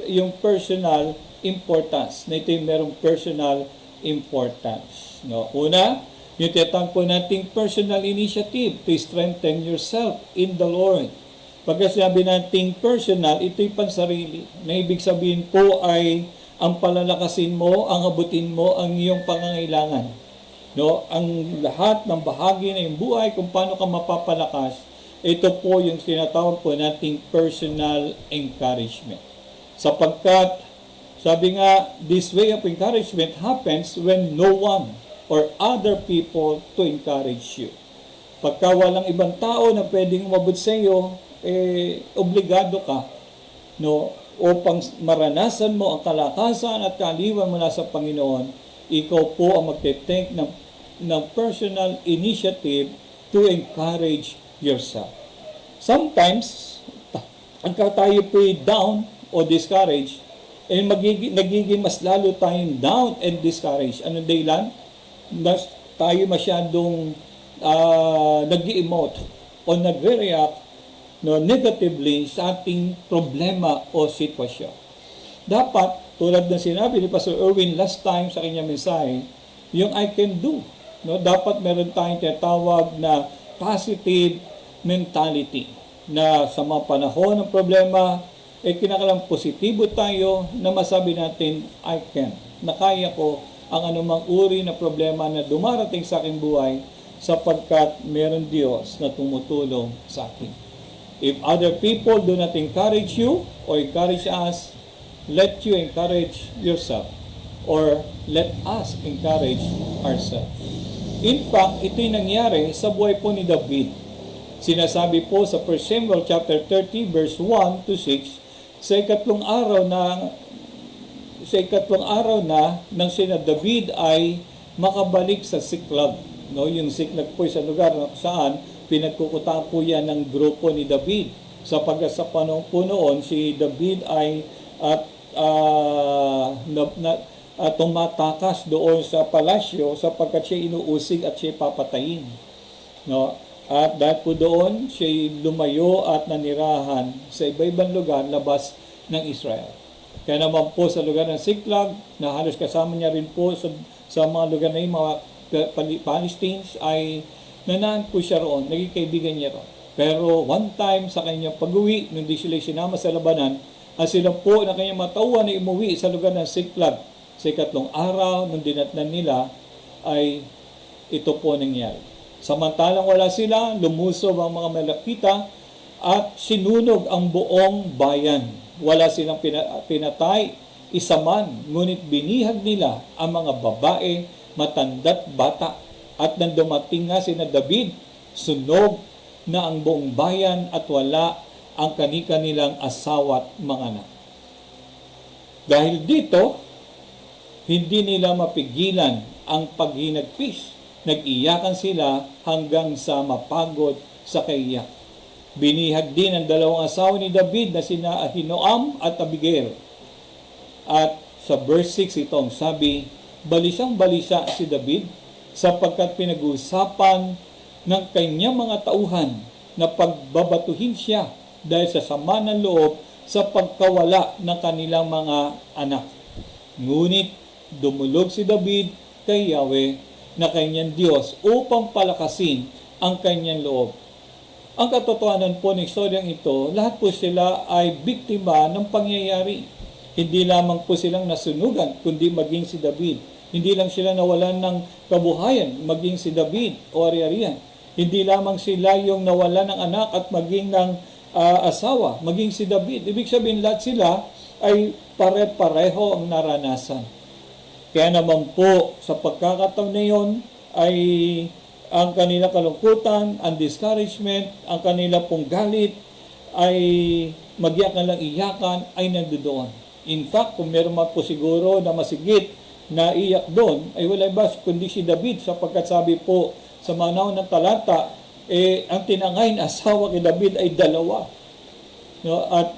yung personal importance. Na ito yung merong personal importance. Una, yung tinatawag po nating personal initiative to strengthen yourself in the Lord. Pagkasabi nating personal, ito'y pansarili. Na ibig sabihin po ay ang palalakasin mo, ang abutin mo, ang iyong pangangailangan. No, ang lahat ng bahagi ng buhay kung paano ka mapapalakas, ito po yung tinatawag po nating personal encouragement. Sapagkat, sabi nga, this way of encouragement happens when no one or other people to encourage you. Pagka walang ibang tao na pwedeng umabot sa iyo, obligado ka, no, upang maranasan mo ang kalakasan at kaaliwan mula sa Panginoon, ikaw po ang magte-take ng personal initiative to encourage yourself. Sometimes, pagka tayo po down o discouraged, nagiging mas lalo tayong down and discouraged. Anong dahilan? Tayo masyadong nag-emote o nagre-react negatively sa ating problema o sitwasyon. Dapat, tulad ng sinabi ni Pastor Erwin last time sa kanyang mensahe, yung I can do. No, dapat meron tayong tinatawag na positive mentality na sa mga panahon ng problema, kinakailangan positibo tayo na masabi natin, I can. Nakaya ko ang anumang uri na problema na dumarating sa aking buhay sapagkat meron Diyos na tumutulong sa akin. If other people do not encourage you or encourage us, let you encourage yourself or let us encourage ourselves. In fact, ito'y nangyari sa buhay po ni David. Sinasabi po sa 1 Samuel chapter 30 verse 1 to 6, sa ikatlong araw na nang sina David ay makabalik sa Siklag. No, yung Siklag po sa lugar saan pinagkukutaan po yan ng grupo ni David. Sapagkat sa panahon po noon, si David ay tumatakas doon sa palasyo sapagkat siya inuusig at siya papatayin. No? At dahil po doon, siya lumayo at nanirahan sa iba-ibang lugar labas ng Israel. Kaya naman po sa lugar ng Siklag, na halos kasama niya rin po sa mga lugar na yung mga Palestines, ay nanaan po siya roon, naging kaibigan niya roon. Pero one time sa kanyang pag-uwi, nung di sila sinama sa labanan, at sila po na kanyang matauhan na umuwi sa lugar ng Siklag. Sa ikatlong araw, nung dinatnan nila, ay ito po nangyari. Samantalang wala sila, lumusob ang mga Malakita at sinunog ang buong bayan. Wala silang pinatay, isa man, ngunit binihag nila ang mga babae, matanda't bata. At nang dumating nga sina David, sunog na ang buong bayan at wala ang kani-kanilang asawa at mga anak. Dahil dito, hindi nila mapigilan ang paghinagpis. Nag-iyakan sila hanggang sa mapagod sa kaiyak. Binihag din ang dalawang asawa ni David na sina Ahinoam at Abigail. At sa verse 6 itong sabi, balisang-balisa si David sapagkat pinag-uusapan ng kanyang mga tauhan na pagbabatuhin siya dahil sa sama ng loob sa pagkawala ng kanilang mga anak. Ngunit dumulog si David kay Yahweh na kanyang Diyos upang palakasin ang kanyang loob. Ang katotohanan po ng istoryang ito, lahat po sila ay biktima ng pangyayari. Hindi lamang po silang nasunugan, kundi maging si David. Hindi lang sila nawalan ng kabuhayan, maging si David o ari-arian. Hindi lamang sila yung nawalan ng anak at maging ng asawa, maging si David. Ibig sabihin lahat sila ay pare-pareho ang naranasan. Kaya naman po sa pagkakataon na yun ay ang kanila kalungkutan, ang discouragement, ang kanila pong galit ay magiyak na lang iyakan ay nandoon. In fact, kung meron man po siguro na masigit na iyak doon, ay wala ba kundi si David sapagkat sabi po sa manaw ng talata, ang tinangay na asawa kay David ay dalawa. No? At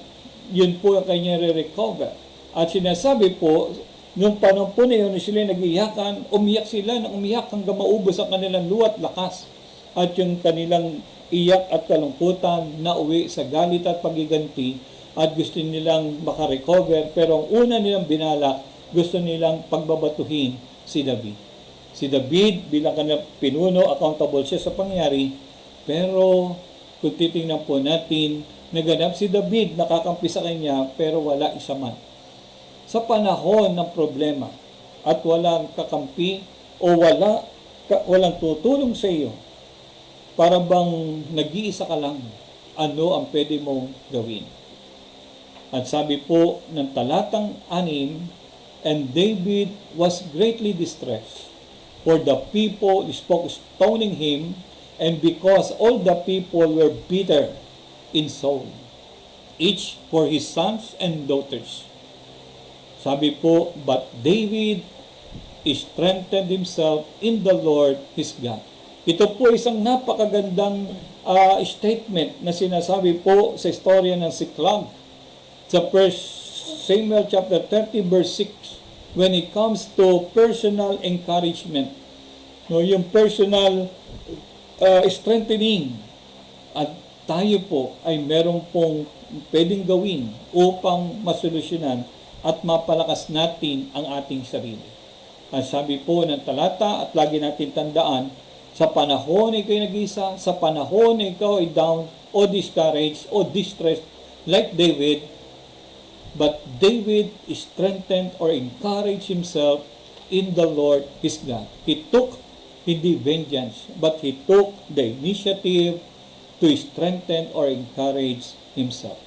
yun po ang kanyang re-recover. At sinasabi po, nung panahon po na yun, sila nag-iyakan, umiyak sila na umiyak hanggang maubos ang kanilang luwat lakas. At yung kanilang iyak at kalungkutan na uwi sa galit at pagiganti at gusto nilang makarecover. Pero ang una nilang binalak, gusto nilang pagbabatuhin si David. Si David, bilang kanilang pinuno, accountable siya sa pangyari. Pero kung titingnan po natin, naganap si David, nakakampi sa kanya, pero wala isa man. Sa panahon ng problema at walang kakampi o wala walang tutulong sa iyo, para bang nag-iisa ka lang, ano ang pwede mong gawin? At sabi po ng talatang 6, and David was greatly distressed, for the people spoke stoning him, and because all the people were bitter in soul, each for his sons and daughters. Sabi po, but David strengthened himself in the Lord his God. Ito po isang napakagandang statement na sinasabi po sa istorya ng Siklag sa 1 Samuel chapter 30 verse 6, when it comes to personal encouragement. No, yung personal strengthening, at tayo po ay meron pong pwedeng gawin upang masolusyonan at mapalakas natin ang ating sarili. Ang sabi po ng talata, at lagi natin tandaan, sa panahon ikaw ay nag-isa, sa panahon ikaw ay down o discouraged o distressed like David, but David strengthened or encouraged himself in the Lord his God. He took hindi vengeance, but he took the initiative to strengthen or encourage himself.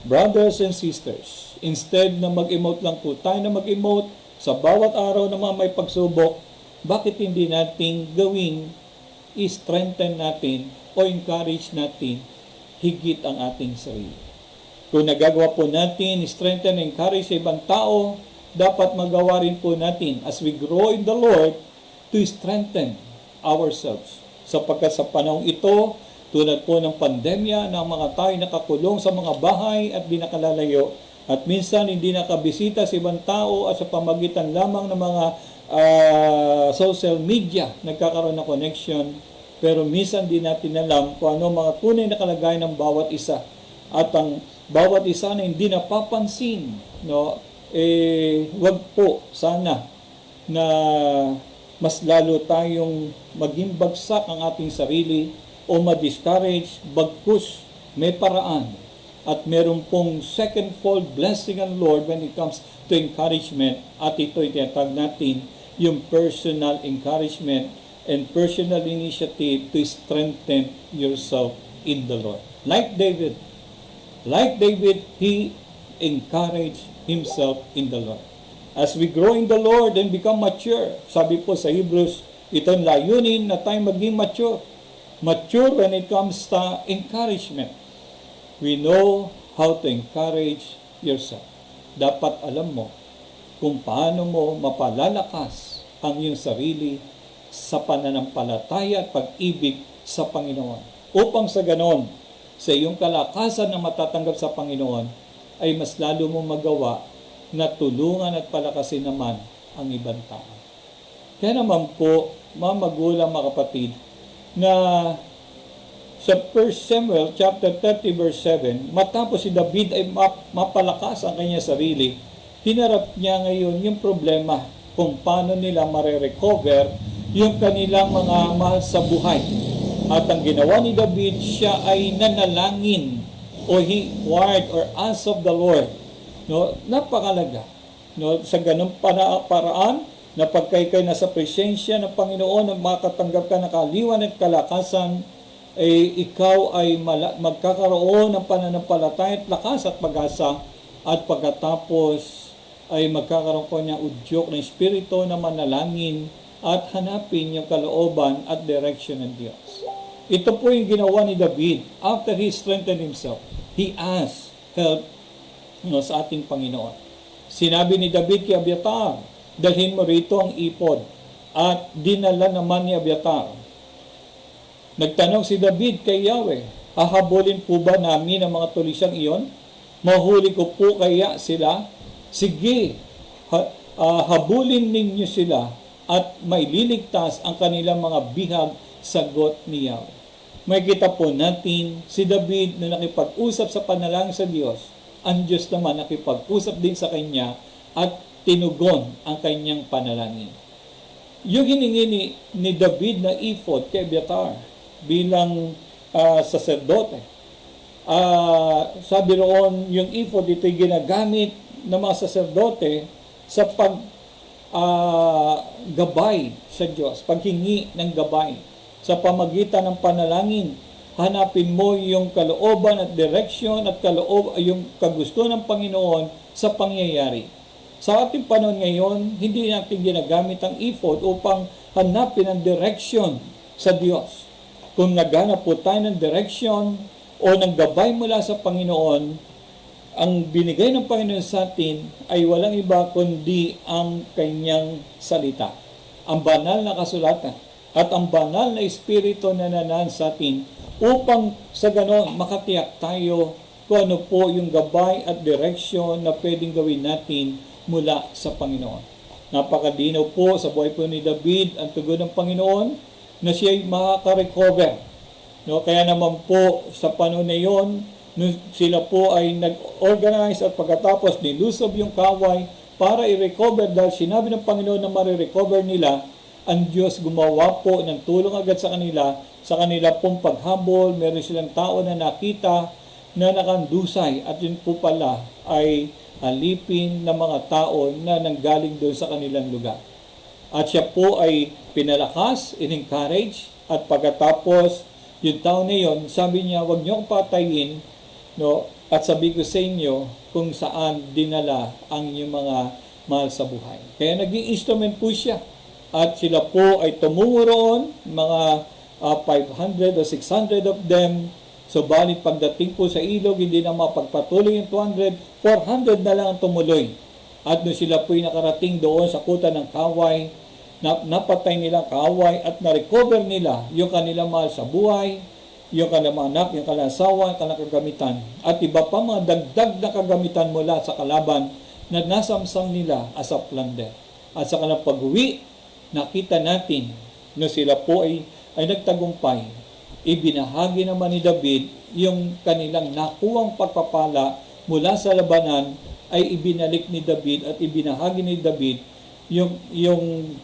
Brothers and sisters, instead na mag-emote lang po tayo na mag-emote sa bawat araw na may pagsubok, bakit hindi natin gawing i-strengthen natin o encourage natin higit ang ating sarili? Kung nagagawa po natin, strengthen and encourage sa ibang tao, dapat magawa rin po natin as we grow in the Lord to strengthen ourselves. Sapagkat sa panahong ito, tulad po ng pandemya, na mga tayo nakakulong sa mga bahay at di nakalalayo, at minsan hindi nakabisita sa ibang tao at sa pamagitan lamang ng mga social media, nagkakaroon ng connection, pero minsan di natin alam kung ano mga tunay na kalagayan ng bawat isa. At ang bawat isa na hindi napapansin, no, wag po sana na mas lalo tayong maging bagsak ang ating sarili o ma-discourage, bagkus may paraan. At meron pong second-fold blessing ang Lord when it comes to encouragement. At ito itinatag natin yung personal encouragement and personal initiative to strengthen yourself in the Lord. Like David, he encouraged himself in the Lord. As we grow in the Lord and become mature, sabi po sa Hebrews, itong layunin na tayo maging mature. Mature when it comes to encouragement. We know how to encourage yourself. Dapat alam mo kung paano mo mapalalakas ang iyong sarili sa pananampalataya at pag-ibig sa Panginoon. Upang sa ganon, sa iyong kalakasan na matatanggap sa Panginoon, ay mas lalo mo magawa na tulungan at palakasin naman ang ibang tao. Kaya naman po, mga magulang, mga kapatid, na sa 1 Samuel chapter 30 verse 7, matapos si David ay mapalakas ang kanyang sarili, hinarap niya ngayon yung problema kung paano nila mare-recover yung kanilang mga mahal sa buhay. At ang ginawa ni David, siya ay nanalangin o he inquired or asked of the Lord. No, napakalaga. No, sa ganung paraan na pagkaikay nasa presensya ng Panginoon at makatanggap ka ng kaliwan at kalakasan, ikaw ay magkakaroon ng pananampalataya at lakas at pag-asa, at pagkatapos ay magkakaroon ko niya udyok ng Espiritu na manalangin at hanapin yung kalooban at direction ng Diyos. Ito po yung ginawa ni David. After he strengthened himself, he asked help sa ating Panginoon. Sinabi ni David kay Abiatar, dalhin mo rito ang ipod, at dinala naman ni Abiatar. Nagtanong si David kay Yahweh, hahabulin po ba namin ang mga tulisang iyon? Mahuli ko po kaya sila? Sige, habulin ninyo sila at maililigtas ang kanilang mga bihag, sagot ni Yahweh. May kita po natin si David na nakipag-usap sa panalangin sa Diyos. Ang Diyos naman nakipag-usap din sa kanya at tinugon ang kanyang panalangin. Yung hiningi ni David na ephod kay Abiatar bilang saserdote, sabi roon yung ephod ito'y ginagamit ng mga saserdote sa gabay sa Diyos, paghingi ng gabay sa pamagitan ng panalangin. Hanapin mo yung kalooban at direksyon at yung kagustuhan ng Panginoon sa pangyayari. Sa ating panahon ngayon, hindi natin ginagamit ang effort upang hanapin ang direksyon sa Diyos. Kung naghanap po tayo ng direksyon o ng gabay mula sa Panginoon, ang binigay ng Panginoon sa atin ay walang iba kundi ang Kanyang salita. Ang banal na kasulatan at ang banal na Espiritu na nanan sa atin upang sa ganon makatiyak tayo kung ano po yung gabay at direksyon na pwedeng gawin natin mula sa Panginoon. Napakadinaw po sa buhay po ni David ang tugon ng Panginoon na siya ay makaka-recover. No, kaya naman po sa panahon na yon, sila po ay nag-organize at pagkatapos nilusob yung kaway para i-recover dahil sinabi ng Panginoon na marirecover nila, ang Diyos gumawa po ng tulong agad sa kanila pong paghabol. Meron silang tao na nakita na nakandusay at yun po pala ay alipin ng mga tao na nanggaling doon sa kanilang lugar. At siya po ay pinalakas, in-encourage, at pagkatapos yung tao na yun, sabi niya, huwag niyo akong patayin, no? At sabi ko sa inyo kung saan dinala ang inyong mga mahal sa buhay. Kaya naging instrument po siya. At sila po ay tumungo roon, mga 500 o 600 of them. Subalit pagdating po sa ilog, hindi na mapagpatuloy yung 200, 400 na lang ang tumuloy. At nung sila po ay nakarating doon sa kuta ng kaway, napatay nila kaway at na-recover nila yung kanilang mahal sa buhay, yung kanilang mga anak, yung kanilang asawa, yung kanilang kagamitan. At iba pa mga dagdag na kagamitan mula sa kalaban na nasamsam nila as a plunder. At sa kanilang pag-uwi, nakita natin na sila po ay nagtagumpay. Ibinahagi naman ni David yung kanilang nakuwang pagpapala mula sa labanan ay ibinalik ni David at ibinahagi ni David yung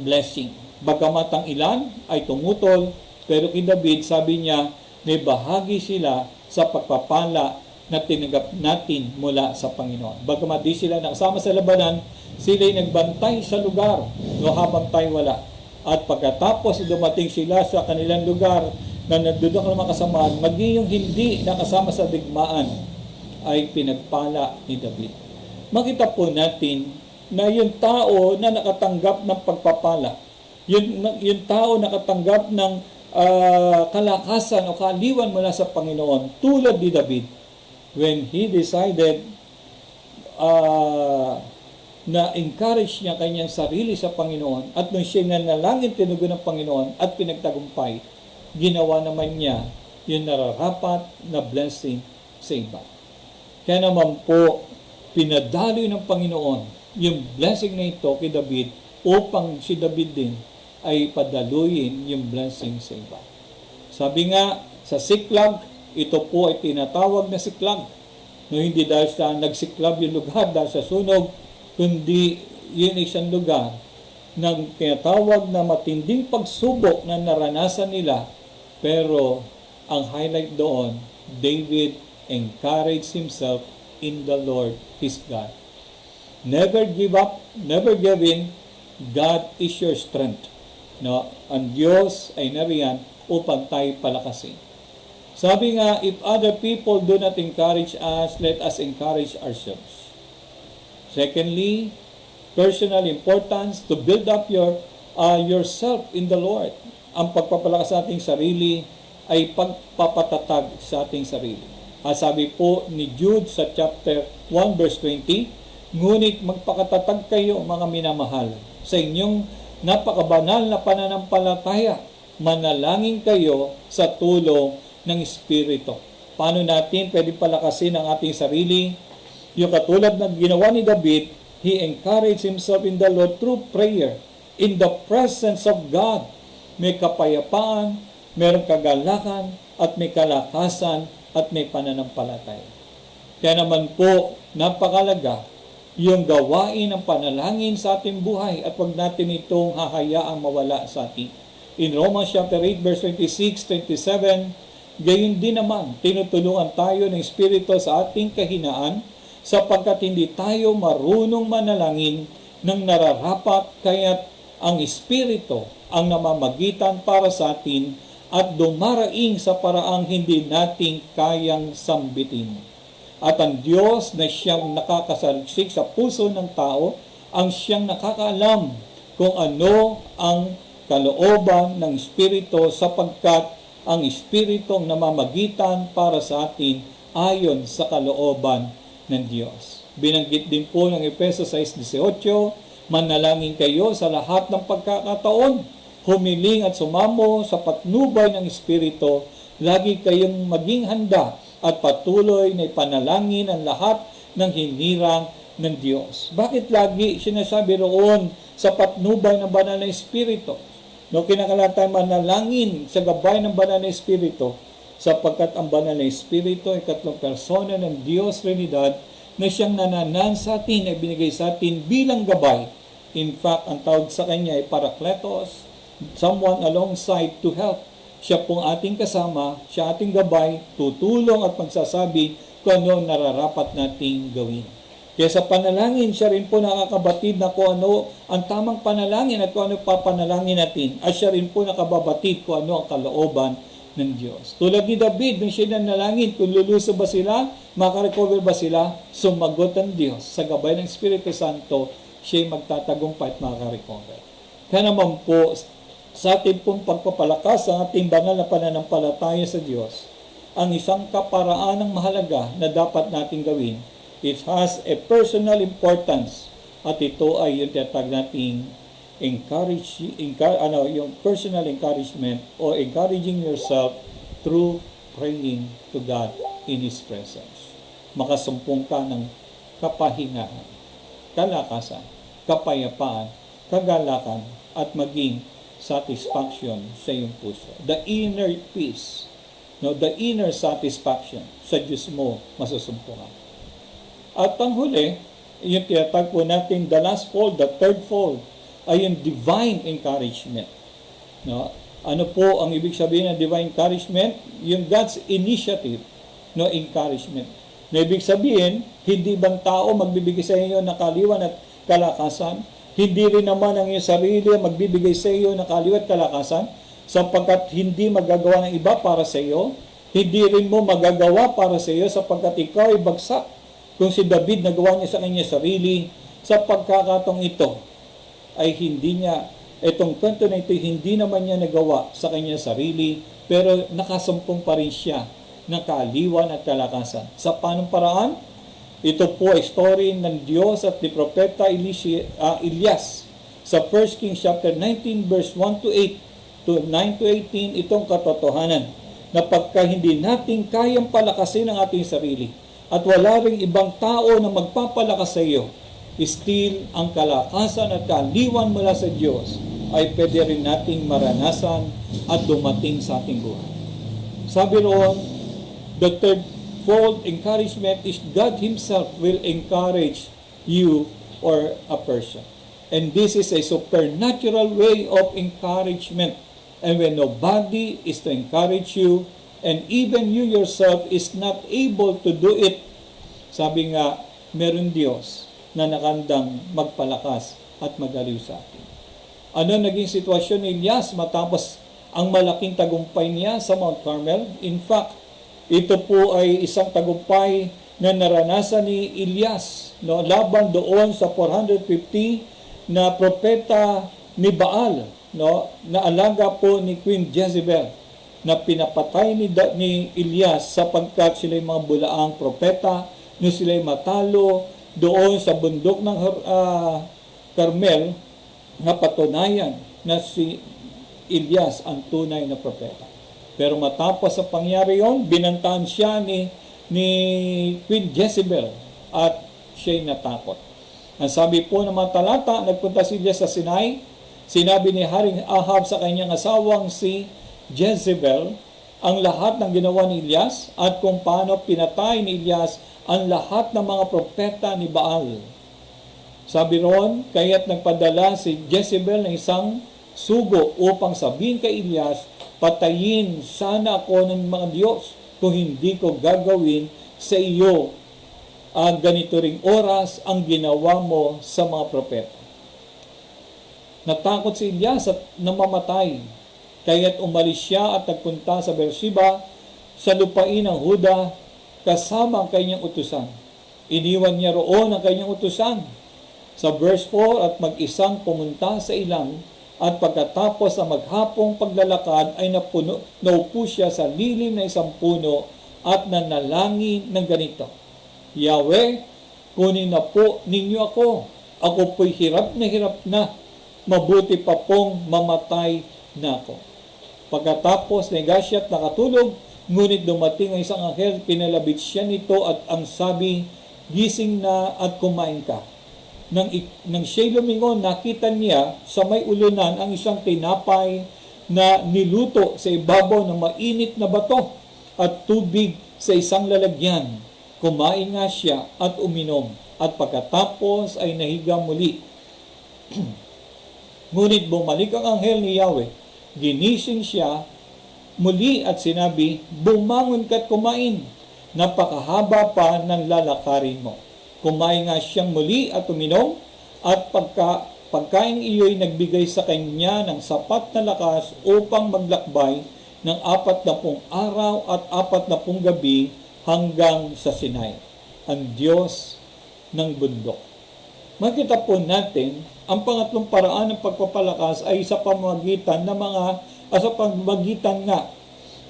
blessing. Bagamat ang ilan ay tumutol, pero kay David sabi niya may bahagi sila sa pagpapala na tinanggap natin mula sa Panginoon. Bagamat di sila nakasama sa labanan, sila'y nagbantay sa lugar no habang tayo wala. At pagkatapos dumating sila sa kanilang lugar na nandudok ng mga kasamaan, maging yung hindi nakasama sa digmaan ay pinagpala ni David. Makita po natin na yung tao na nakatanggap ng pagpapala, yung tao nakatanggap ng kalakasan o kaaliwan mula sa Panginoon, tulad ni David, when he decided na encourage niya kanyang sarili sa Panginoon at nung siya nanalangin tinugon ng Panginoon at pinagtagumpay, ginawa naman niya yung nararapat na blessing sa iba. Kaya naman po, pinadaloy ng Panginoon yung blessing na ito kay David upang si David din ay padaluyin yung blessing sa iba. Sabi nga, sa Siklag, ito po ay tinatawag na Siklag. No, hindi dahil sa nagsiklab yung lugar dahil sa sunog, kundi yun isang lugar ng tinatawag na matinding pagsubok na naranasan nila. Pero ang highlight doon, David encouraged himself in the Lord his God. Never give up, never give in. God is your strength. No, ang Diyos ay nariyan upang tayo palakasin. Sabi nga, if other people do not encourage us, let us encourage ourselves. Secondly, personal importance to build up yourself in the Lord. Ang pagpapalakas sa ating sarili ay pagpapatatag sa ating sarili. Sabi po ni Jude sa chapter 1 verse 20, ngunit magpakatatag kayo mga minamahal sa inyong napakabanal na pananampalataya. Manalangin kayo sa tulong ng Espiritu. Paano natin pwede palakasin ang ating sarili? Yung katulad na ginawa ni David, he encouraged himself in the Lord through prayer. In the presence of God, may kapayapaan, mayroong kagalakan, at may kalakasan, at may pananampalataya. Kaya naman po, napakalaga yung gawain ng panalangin sa ating buhay at wag natin itong hahayaang mawala sa atin. In Romans chapter 8, verse 26, 27, gayon din naman, tinutulungan tayo ng Espiritu sa ating kahinaan sapagkat hindi tayo marunong manalangin ng nararapat, kaya't ang Espiritu ang namamagitan para sa atin at dumaraing sa paraang hindi natin kayang sambitin. At ang Diyos na siyang nakakasaliksik sa puso ng tao, ang siyang nakakaalam kung ano ang kalooban ng Espiritu, sapagkat ang Espiritu ang namamagitan para sa atin ayon sa kalooban ng Diyos. Binanggit din po ng Efeso 6:18, manalangin kayo sa lahat ng pagkakataon, humiling at sumamo sa patnubay ng Espiritu, lagi kayong maging handa at patuloy na ipanalangin ang lahat ng hinirang ng Diyos. Bakit lagi sinasabi roon sa patnubay ng banal na Espiritu? No, kinakailangan manalangin sa gabay ng banal na Espiritu, sapagkat ang banal na Espiritu ay katlong persona ng Diyos Trinidad na siyang nananan sa atin, ay binigay sa atin bilang gabay. In fact, ang tawag sa kanya ay Parakletos, someone alongside to help. Siya pong ating kasama, siya ating gabay, tutulong at magsasabi kung ano nararapat nating gawin. Kaya sa panalangin, siya rin po nakakabatid na kung ano ang tamang panalangin at kung ano papanalangin natin. At siya rin po nakababatid kung ano ang kalooban ng Diyos. Tulad ni David, nung siya nanalangin, kung luluso ba sila, makarecover ba sila, sumagot ang Diyos. Sa gabay ng Espiritu Santo, siya'y magtatagumpay at makarecover. Kaya naman po, sa ating pong pagpapalakas ang ating banal na pananampalataya sa Diyos, ang isang kaparaan ng mahalaga na dapat nating gawin, it has a personal importance, at ito ay yung tinatawag nating yung personal encouragement o encouraging yourself through praying to God in His presence. Makasumpong ka ng kapahingahan, kalakasan, kapayapaan, kagalakan, at maging satisfaction sa iyong puso. The inner peace, the inner satisfaction sa Diyos mo masusumpungan. At ang huli, yung tinatawag po natin the last fold, the third fold, ay yung divine encouragement. No? Ano po ang ibig sabihin ng divine encouragement? Yung God's initiative, encouragement. Na ibig sabihin, hindi bang tao magbibigay sa inyo ng kaliwan at kalakasan? Hindi rin naman ang iyong sarili magbibigay sa iyo ng kaliwan at kalakasan, sapagkat hindi magagawa ng iba para sa iyo. Hindi rin mo magagawa para sa iyo, sapagkat ikaw ay bagsak. Kung si David nagawa niya sa kanya sarili, sa pagkakataong ito, ay hindi niya, itong kwento na ito, hindi naman niya nagawa sa kanya sarili, pero nakasumpong pa rin siya ng kaaliwan at kalakasan. Sa panong paraan? Ito po ay story ng Diyos at ni Propeta Elias. Sa 1 Kings chapter 19 verse 1 to 8 to 9 to 18, itong katotohanan na pagka hindi natin kayang palakasin ang ating sarili at wala ring ibang tao na magpapalakas sa iyo, still ang kalakasan at kaaliwan mula sa Diyos ay pwede rin nating maranasan at dumating sa ating buhay. Sabi roon, the third fold encouragement is God Himself will encourage you or a person. And this is a supernatural way of encouragement. And when nobody is to encourage you, and even you yourself is not able to do it, sabi nga, meron Diyos na nakandang magpalakas at magaliw sa atin. Ano naging sitwasyon ni Elias matapos ang malaking tagumpay niya sa Mount Carmel? In fact, ito po ay isang tagumpay na naranasan ni Elias, laban doon sa 450 na propeta ni Baal, na alaga po ni Queen Jezebel, na pinapatay ni Elias sapagkat sila yung mga bulaang propeta, na sila yung matalo doon sa bundok ng Carmel, na patunayan na si Elias ang tunay na propeta. Pero matapos sa pangyari yon, binantaan siya ni Queen Jezebel at siya'y natakot. Ang sabi po ng mga talata, nagpunta si Elias sa Sinai, sinabi ni Haring Ahab sa kanyang asawang si Jezebel ang lahat ng ginawa ni Elias at kung paano pinatay ni Elias ang lahat ng mga propeta ni Baal. Sabi roon, kaya't nagpadala si Jezebel ng isang sugo upang sabihin kay Elias, patayin sana ako ng mga Diyos kung hindi ko gagawin sa iyo ang ganito ring oras ang ginawa mo sa mga propeta. Natakot si Elias at namamatay. Kaya't umalis siya at nagpunta sa Beersheba sa lupain ng Huda kasama ang kanyang utusan. Iniwan niya roon ang kanyang utusan. Sa verse 4, at mag-isang pumunta sa ilang at pagkatapos ng maghapong paglalakad ay naupo siya sa lilim na isang puno at nanalangin ng ganito, Yahweh, kunin na po ninyo ako. Ako po'y hirap na. Mabuti pa pong mamatay na ako. Pagkatapos nega siya at nakatulog, ngunit dumating ang isang anghel, pinalabit siya nito at ang sabi, gising na at kumain ka. Nang siya'y lumingon, nakita niya sa may ulunan ang isang tinapay na niluto sa ibabaw ng mainit na bato at tubig sa isang lalagyan. Kumain nga siya at uminom at pagkatapos ay nahiga muli. Ngunit bumalik ang anghel ni Yahweh, ginising siya muli at sinabi, bumangon ka't kumain, napakahaba pa ng lalakarin mo. Kumain nga siyang muli at uminom, at pagkain iyo'y nagbigay sa kanya ng sapat na lakas upang maglakbay ng 40 araw at 40 gabi hanggang sa Sinai, ang Diyos ng bundok. Makita po natin, ang pangatlong paraan ng pagpapalakas ay sa pamamagitan nga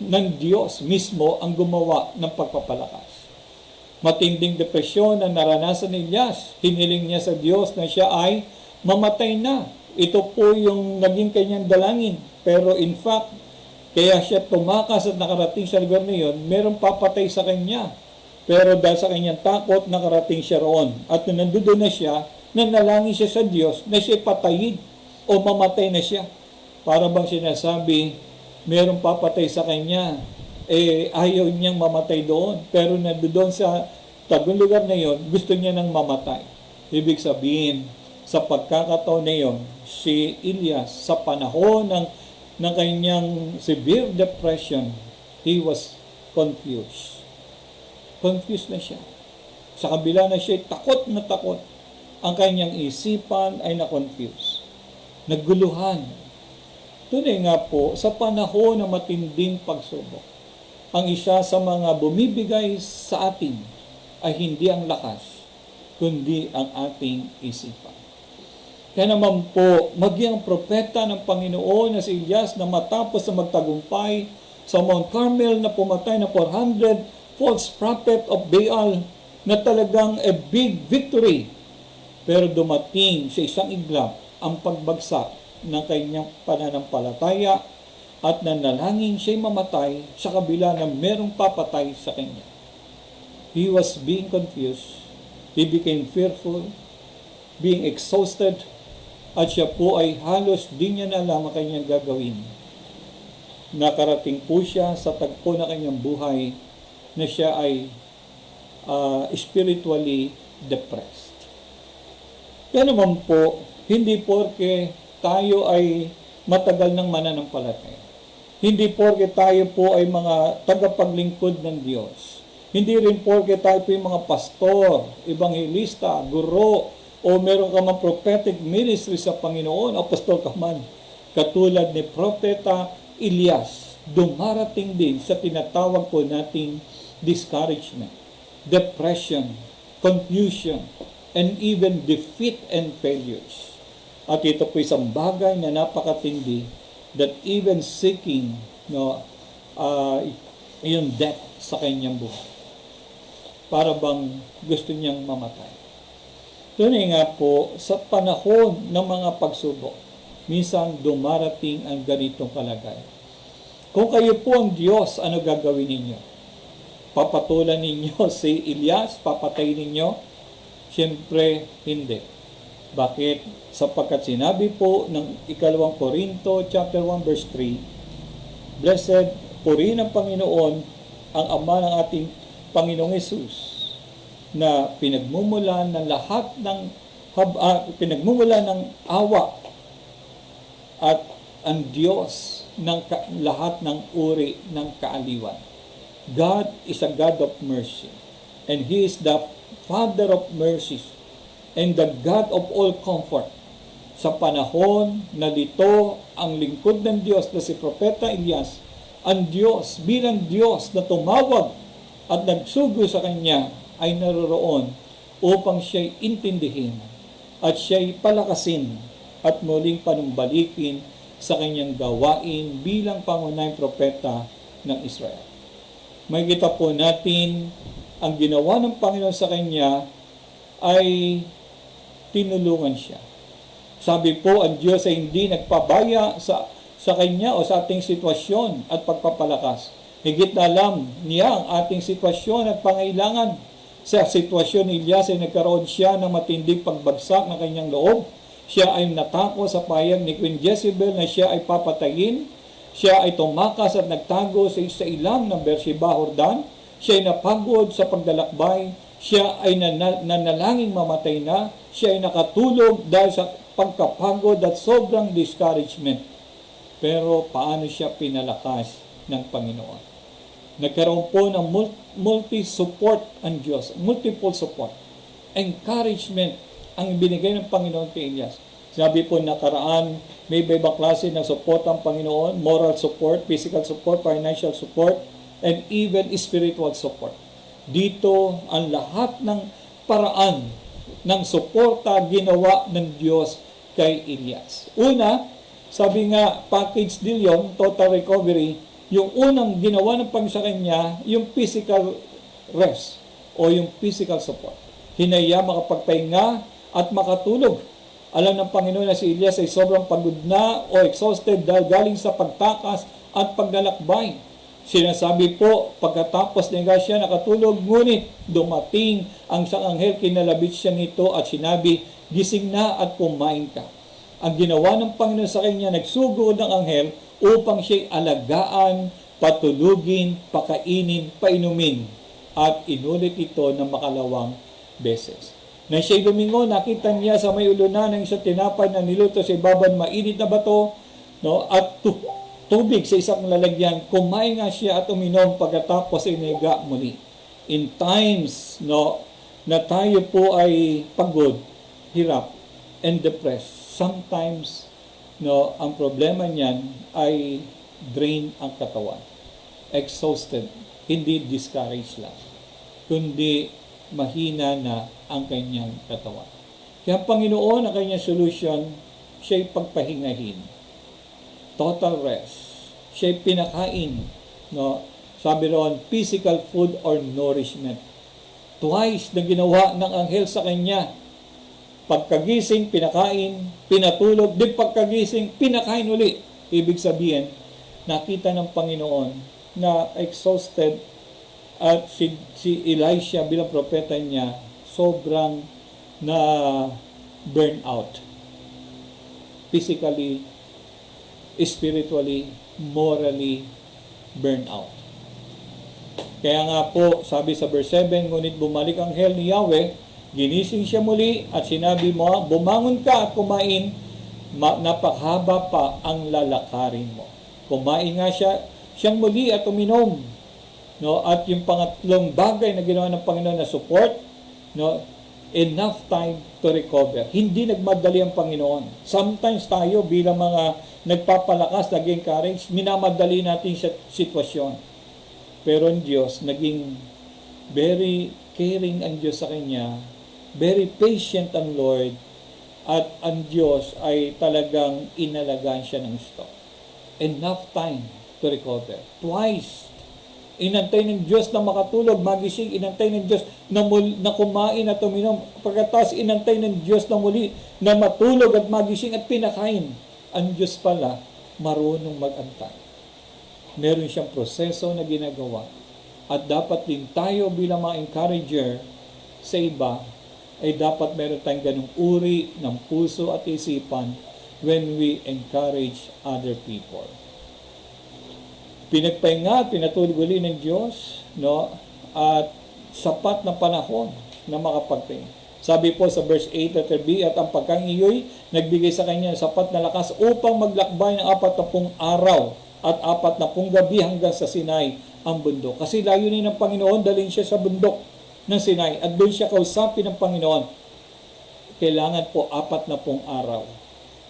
ng Diyos mismo ang gumawa ng pagpapalakas. Matinding depresyon na naranasan ni Elias, hiniling niya sa Diyos na siya ay mamatay na. Ito po yung naging kanyang dalangin. Pero in fact, kaya siya tumakas at nakarating sa lugar na yun, merong papatay sa kanya. Pero dahil sa kanyang takot, nakarating siya roon. At nung nandoon na siya, nanalangin siya sa Diyos na siya patayin o mamatay na siya. Para bang sinasabi, merong papatay sa kanya, ayaw niyang mamatay doon. Pero nandoon sa tagong lugar na yon, gusto niya nang mamatay. Ibig sabihin, sa pagkakataon na yon, si Elias, sa panahon ng kanyang severe depression, he was confused. Confused na siya. Sa kabila na siya, takot na takot. Ang kanyang isipan ay na-confuse. Naguluhan. Tunay nga po, sa panahon ng matinding pagsubok, ang isa sa mga bumibigay sa atin ay hindi ang lakas, kundi ang ating isipan. Kaya naman po, maging ang propeta ng Panginoon na si Elias na matapos na magtagumpay sa Mount Carmel na pumatay na 400 false prophet of Baal na talagang a big victory. Pero dumating sa isang iglap ang pagbagsak ng kanyang pananampalataya at nanalangin siya'y mamatay sa kabila na merong papatay sa kanya. He was being confused. He became fearful, being exhausted, at siya po ay halos di niya na alam ang kanyang gagawin. Nakarating po siya sa tagpo na kanyang buhay na siya ay spiritually depressed. Kaya naman po, hindi porke tayo ay matagal ng mananampalataya. Hindi porke tayo po ay mga tagapaglingkod ng Diyos. Hindi rin porke tayo po yung mga pastor, evangelista, guro, o meron ka man prophetic ministry sa Panginoon, apostol ka man. Katulad ni Propeta Elias, dumarating din sa tinatawag po nating discouragement, depression, confusion, and even defeat and failures. At ito po isang bagay na napakatindi that even seeking yung death sa kanyang buhay. Para bang gusto niyang mamatay. Tunay nga po, sa panahon ng mga pagsubok, minsan dumarating ang ganitong kalagayan. Kung kayo po ang Diyos, ano gagawin ninyo? Papatulan ninyo si Elias? Papatay ninyo? Siyempre, hindi. Bakit? Sapagkat sinabi po ng 2 Korinto chapter 1 verse 3, Blessed, purihin ang Panginoon, ang Ama ng ating Panginoong Hesus, na pinagmumulan ng lahat ng pinagmumulan ng awa at ang Diyos ng lahat ng uri ng kaaliwan. God is a God of mercy, and He is the Father of mercies and the God of all comfort. sa panahon na dito ang lingkod ng Diyos na si Propeta Elias, ang Diyos bilang Diyos na tumawag at nagsugo sa kanya ay naroroon upang siya'y intindihin at siya'y palakasin at muling panumbalikin sa kanyang gawain bilang pangunahing propeta ng Israel. Makikita po natin ang ginawa ng Panginoon sa kanya ay tinulungan siya. Sabi po, ang Diyos ay hindi nagpabaya sa kanya o sa ating sitwasyon at pagpapalakas. Higit na alam niya ang ating sitwasyon at pangailangan. Sa sitwasyon ni Elias ay nagkaroon siya ng matinding pagbagsak ng kanyang loob. Siya ay natakot sa payag ni Queen Jezebel na siya ay papatayin. Siya ay tumakas at nagtago sa ilang ng Beersheba, Jordan. Siya ay napagod sa paglalakbay. Siya ay nanalangin mamatay na. Siya ay nakatulog dahil sa pagkapagod at sobrang discouragement. Pero paano siya pinalakas ng Panginoon? Nagkaroon po ng multi-support ang Diyos, multiple support. Encouragement ang binigay ng Panginoon kay Elias. Sabi po nakaraan, may iba-ibang klase ng support ang Panginoon, moral support, physical support, financial support, and even spiritual support. Dito ang lahat ng paraan ng suporta ginawa ng Diyos kay Elias. Una, sabi nga, package deal yun, total recovery. Yung unang ginawa ng Panginoon sa kanya, yung physical rest o yung physical support. Hinaya makapagpahinga at makatulog. Alam ng Panginoon na si Elias ay sobrang pagod na o exhausted dahil galing sa pagtakas at paglalakbay. Sinasabi po, pagkatapos na siya nakatulog, ngunit dumating ang isang anghel, kinalabit siya nito at sinabi, gising na at kumain ka. Ang ginawa ng Panginoon sa kanya, nagsugod ng anghel upang siya'y alagaan, patulugin, pakainin, painumin, at inulit ito ng makalawang beses. Nang siya'y lumingon, nakita niya sa may ulunan ng isang tinapay na niluto sa ibabaw ng mainit na bato, no, at tubig sa isang lalagyan. Kumain nga siya at uminom pagkatapos iniga muli. In times na tayo po ay pagod, hirap, and depressed, sometimes ang problema niyan ay drain ang katawan. Exhausted, hindi discouraged lang, kundi mahina na ang kanyang katawan. Kaya ang Panginoon, ang kanyang solution, siya'y pagpahingahin. Total rest. Siya'y pinakain. Sabi roon, physical food or nourishment. Twice na ginawa ng anghel sa kanya. Pagkagising, pinakain, pinatulog, di pagkagising, pinakain uli. Ibig sabihin, nakita ng Panginoon na exhausted at si Elisha bilang propeta niya, sobrang na burn out. Physically, spiritually, morally burn out. Kaya nga po, sabi sa verse 7, ngunit bumalik ang anghel ni Yahweh, ginising siya muli at sinabi mo, bumangon ka at kumain, napakahaba pa ang lalakarin mo. Kumain nga siyang muli at uminom. At yung pangatlong bagay na ginawa ng Panginoon na support, enough time to recover. Hindi nagmadali ang Panginoon. Sometimes tayo bilang mga nagpapalakas, nag-encourage, minamadali natin sa sitwasyon. Pero ang Diyos, naging very caring ang Diyos sa kanya, very patient ang Lord, at ang Diyos ay talagang inalagaan siya ng gusto. Enough time to recover. Twice, inantay ng Diyos na makatulog, magising, inantay ng Diyos na kumain at uminom. Pagkatapos, inantay ng Diyos na muli na matulog at magising at pinakain. Ang Diyos pala, marunong mag-antay. Meron siyang proseso na ginagawa. At dapat din tayo bilang mga encourager sa iba, ay dapat meron tayong ganung uri ng puso at isipan when we encourage other people. Pinagpahinga, pinatulog uli ng Diyos, at sapat na panahon na makapagpahinga. Sabi po sa verse 8 at 3, at ang pagkain iyo'y nagbigay sa kanya ng sapat na lakas upang maglakbay ng 40 araw at 40 gabi hanggang sa Sinai ang bundok. Kasi layunin ng Panginoon, dalhin siya sa bundok ng Sinai at doon siya kausapin ng Panginoon. Kailangan po 40 araw.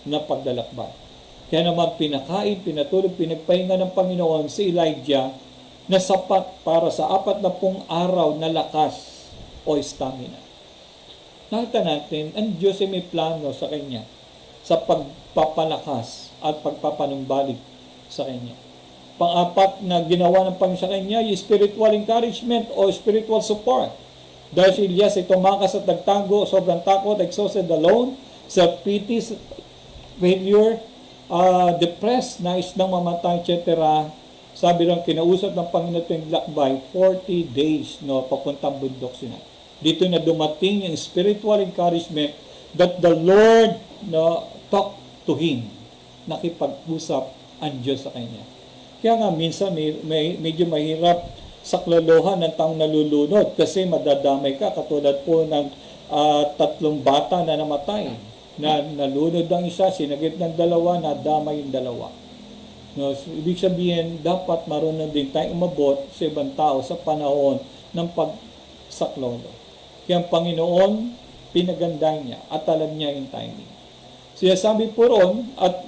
na paglalakbay. Kaya naman pinakain, pinatulog, pinagpahinga ng Panginoon si Elijah na sapat para sa 40 araw na lakas o stamina. Nakita natin, ang Diyos ay may plano sa kanya sa pagpapalakas at pagpapanumbalik sa kanya. Pang-apat na ginawa ng Panginoon sa kanya, yung spiritual encouragement o spiritual support. Dahil si Elias ay tumakas at nagtago, sobrang takot, exhausted, alone, self-pity, failure, depressed, nais nang mamatay, etc. Sabi lang, kinausap ng Panginoon ito yung lakbay, 40 days, no, papuntang bundok Sinai. Dito na dumating yung spiritual encouragement that the Lord, no, talked to him. Nakipag-usap ang Diyos sa kanya. Kaya nga, minsan medyo mahirap saklolohan ng taong nalulunod kasi madadamay ka, katulad po ng 3 bata na namatay. Na nalunod ang isa, sinagip ng 2, nadamay yung 2. No, so, ibig sabihin, dapat marunong din tayong umabot sa ibang tao sa panahon ng pagsaklolo. Kaya ang Panginoon, pinaganda niya at alam niya yung timing. Siya sabi po ron, at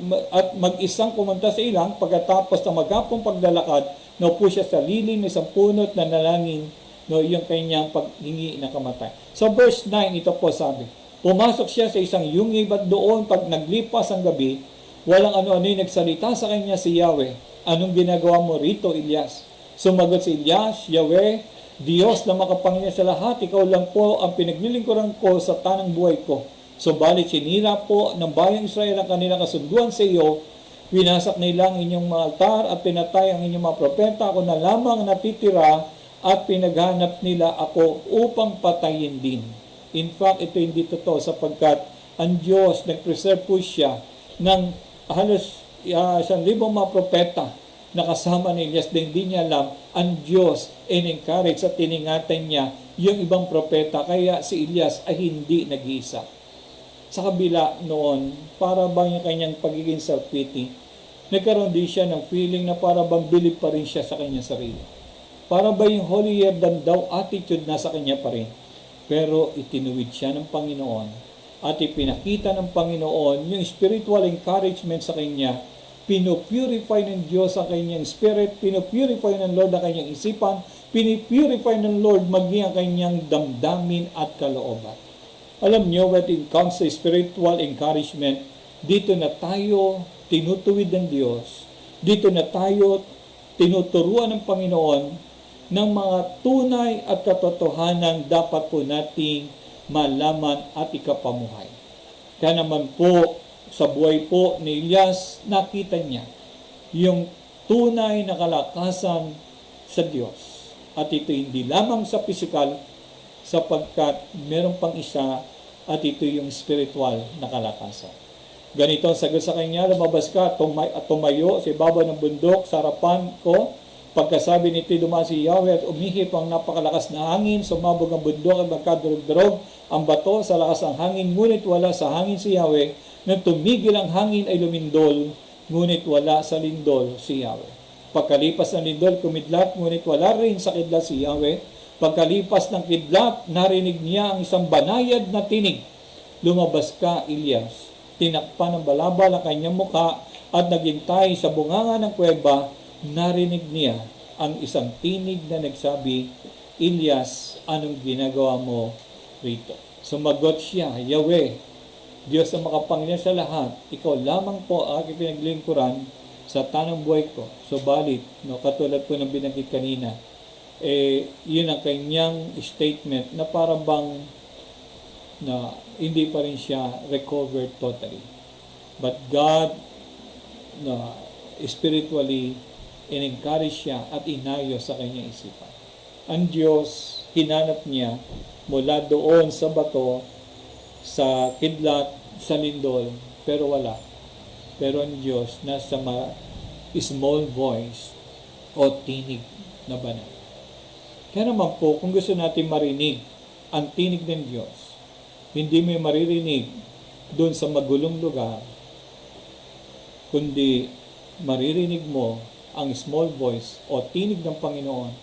mag-isang pumunta sa ilang, pagkatapos ng maghapong paglalakad, naupo siya sa lilim ng isang punot na nalangin, no, yung kanyang paghingi na kamatay. So verse 9, ito po sabi, pumasok siya sa isang yungib at doon pag naglipas ang gabi, walang ano-ano yung nagsalita sa kanya si Yahweh. Anong ginagawa mo rito, Elias? Sumagot si Elias, Yahweh, Diyos na makapangyarihan sa lahat, ikaw lang po ang pinaglilingkuran ko sa tanang buhay ko. Subalit sinira po ng bayang Israel ang kanilang kasunduan sa iyo, winasak nila ang inyong mga altar at pinatay ang inyong mga propeta. Ako na lamang natitira at pinaghanap nila ako upang patayin din. In fact, ito hindi totoo sapagkat ang Diyos nag-preserve po siya ng halos 1,000 mga propeta na kasama ni Elias na hindi niya alam. Ang Diyos in-encourage at tiningatan niya yung ibang propeta, kaya si Elias ay hindi nag-iisa. Sa kabila noon, para bang yung kanyang pagiging self-pity, nagkaroon din siya ng feeling na para bang bilib pa rin siya sa kanyang sarili. Para ba yung holier than thou attitude nasa kanya pa rin. Pero itinuwid siya ng Panginoon at ipinakita ng Panginoon yung spiritual encouragement sa kanya. Pinupurify ng Diyos ang kanyang spirit, pinupurify ng Lord ang kanyang isipan, pinupurify ng Lord maging ang kanyang damdamin at kalooban. Alam niyo, when it comes to spiritual encouragement, dito na tayo tinutuwid ng Diyos, dito na tayo tinuturuan ng Panginoon ng mga tunay at katotohanan dapat po nating malaman at ikapamuhay. Kaya naman po, sa buhay po ni Elias, nakita niya yung tunay na kalakasan sa Diyos. At ito hindi lamang sa pisikal, sapagkat meron pang isa, at ito yung spiritual na kalakasan. Ganito ang sagot sa kanya, lumabas ka at tumayo sa ibabaw ng bundok sa harapan ko. Pagkasabi nito, dumaan si Yahweh at umihip ang napakalakas na hangin, sumabog ang bundok at magkadurog-durog ang bato sa lakas ng hangin, ngunit wala sa hangin si Yahweh. Nang tumigil ang hangin ay lumindol, ngunit wala sa lindol si Yahweh. Pagkalipas ng lindol, kumidlat, ngunit wala rin sa kidlat si Yahweh. Pagkalipas ng kidlat, narinig niya ang isang banayad na tinig. Lumabas ka, Elias. Tinakpan ng balabal ang kanyang muka at naghintay sa bunganga ng kuweba. Narinig niya ang isang tinig na nagsabi, Elias, anong ginagawa mo rito? Sumagot siya, Yahweh, Diyos na makapangyarihan sa lahat, ikaw lamang po ang aking pinaglingkuran sa tanang buhay ko. Subalit, no, katulad po ng binanggit kanina, yun ang kanyang statement na para bang na hindi pa rin siya recovered totally. But God, na spiritually, in-encourage siya at inayos sa kanyang isipan. Ang Diyos, hinanap niya mula doon sa bato, sa kidlat, sa lindol, pero wala. Pero ang Diyos, nasa small voice o tinig na banal. Kaya naman po, kung gusto natin marinig ang tinig ng Diyos, hindi may maririnig doon sa magulong lugar, kundi maririnig mo ang small voice o tinig ng Panginoon,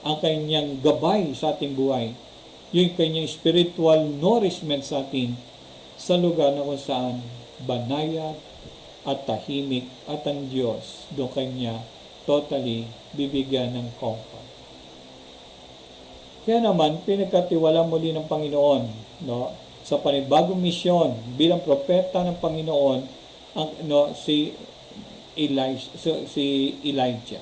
ang kanyang gabay sa ating buhay, yung kanyang spiritual nourishment sa atin sa lugar na kung saan banayad at tahimik at ang Diyos doon kanya totally bibigyan ng comfort. Kaya naman, pinagkatiwala muli ng Panginoon, no, sa panibagong misyon bilang propeta ng Panginoon si Elijah.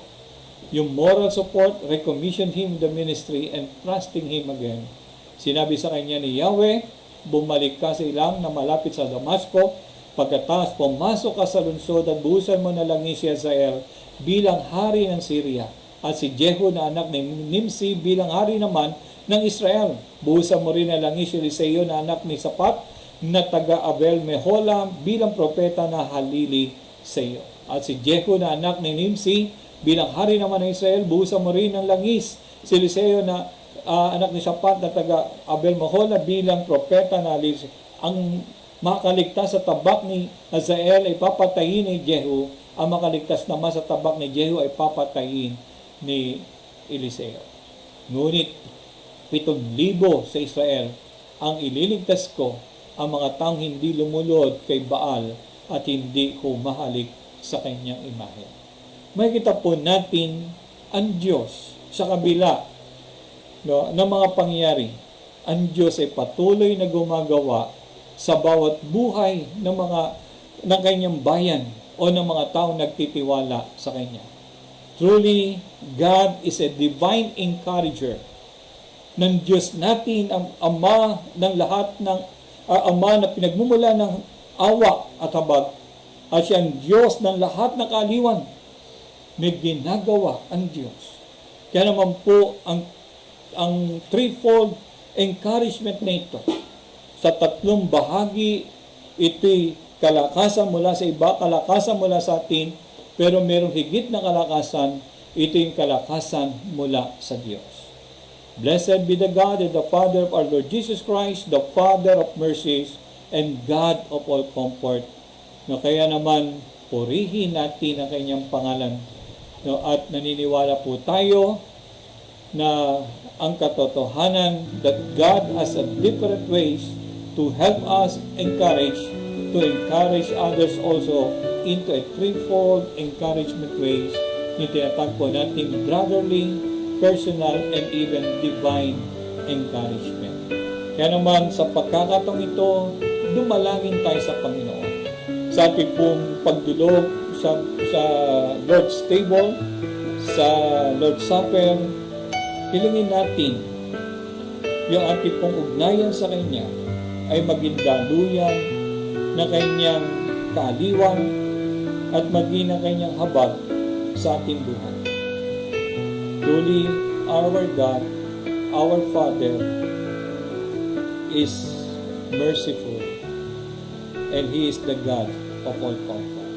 Yung moral support, recommissioned him the ministry and trusting him again. Sinabi sa kanya ni Yahweh, bumalik ka sa ilang na malapit sa Damasco, pagkatapos pumasok ka sa lungsod at buhusan mo na langis si Hazael bilang hari ng Syria at si Jehu na anak ni Nimsi bilang hari naman ng Israel. Buhusan mo rin na langis si Eliseo na anak ni Sapat na taga Abel Mehola bilang propeta na halili sa iyo. At si Jehu na anak ni Nimsi bilang hari naman ng Israel, buhusan mo rin ng langis si Eliseo na anak ni Sapat na taga Abel Mehola bilang propeta na halili. Ang makaligtas sa tabak ni Hazael ay papatayin ni Jehu. Ang makaligtas naman sa tabak ni Jehu ay papatayin ni Eliseo. Ngunit 7,000 sa Israel ang ililigtas ko, ang mga taong hindi lumulod kay Baal at hindi humahalik sa kanyang imahe. Makikita po natin ang Diyos sa kabila ng mga pangyayari. Ang Diyos ay patuloy na gumagawa sa bawat buhay ng kanyang bayan o ng mga taong nagtitiwala sa kanya. Truly, God is a divine encourager ng Diyos natin, ang Ama ng lahat ng Ama na pinagmumula ng awa at habag, at siya ang Diyos ng lahat ng kaaliwan. May ginagawa ang Diyos. Kaya naman po ang threefold encouragement na ito sa tatlong bahagi, ito'y kalakasan mula sa iba, kalakasan mula sa atin, pero merong higit na kalakasan, ito yung kalakasan mula sa Diyos. Blessed be the God and the Father of our Lord Jesus Christ, the Father of mercies and God of all comfort. No, kaya naman, purihin natin ang kanyang pangalan. No, at naniniwala po tayo na ang katotohanan that God has a different ways to help us encourage others also into a threefold encouragement ways na tinatagpo natin brotherly, personal, and even divine encouragement. Kaya naman sa pagkakataong ito, dumalangin tayo sa Panginoon. Sa ating pong pagdulog sa Lord's table, sa Lord's Supper, hilingin natin yung ating pong ugnayan sa Kanya ay maging daluyan na Kanyang kaaliwan at maging ang Kanyang habag sa ating buhay. Truly, our God, our Father, is merciful, and He is the God of all comfort.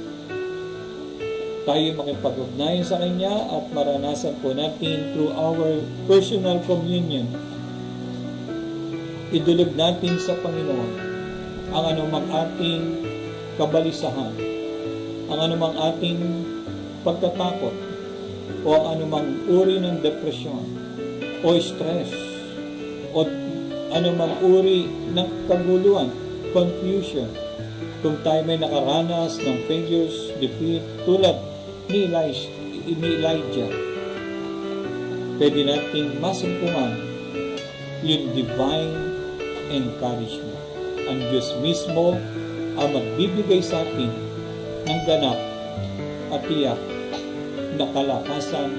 Tayo makipag-ugnayan sa Kanya at maranasan po natin through our personal communion. Idulog natin sa Panginoon ang anumang ating kabalisahan, ang anumang ating pagkatakot, o ang anumang uri ng depresyon, o stress, o anumang uri ng kaguluhan, confusion. Kung tayo may nakaranas ng failures, defeat, tulad ni Elijah, pwede nating masumpungan yung divine encouragement. Ang Diyos mismo ang magbibigay sa atin ng ganap at tiyak na kalakasan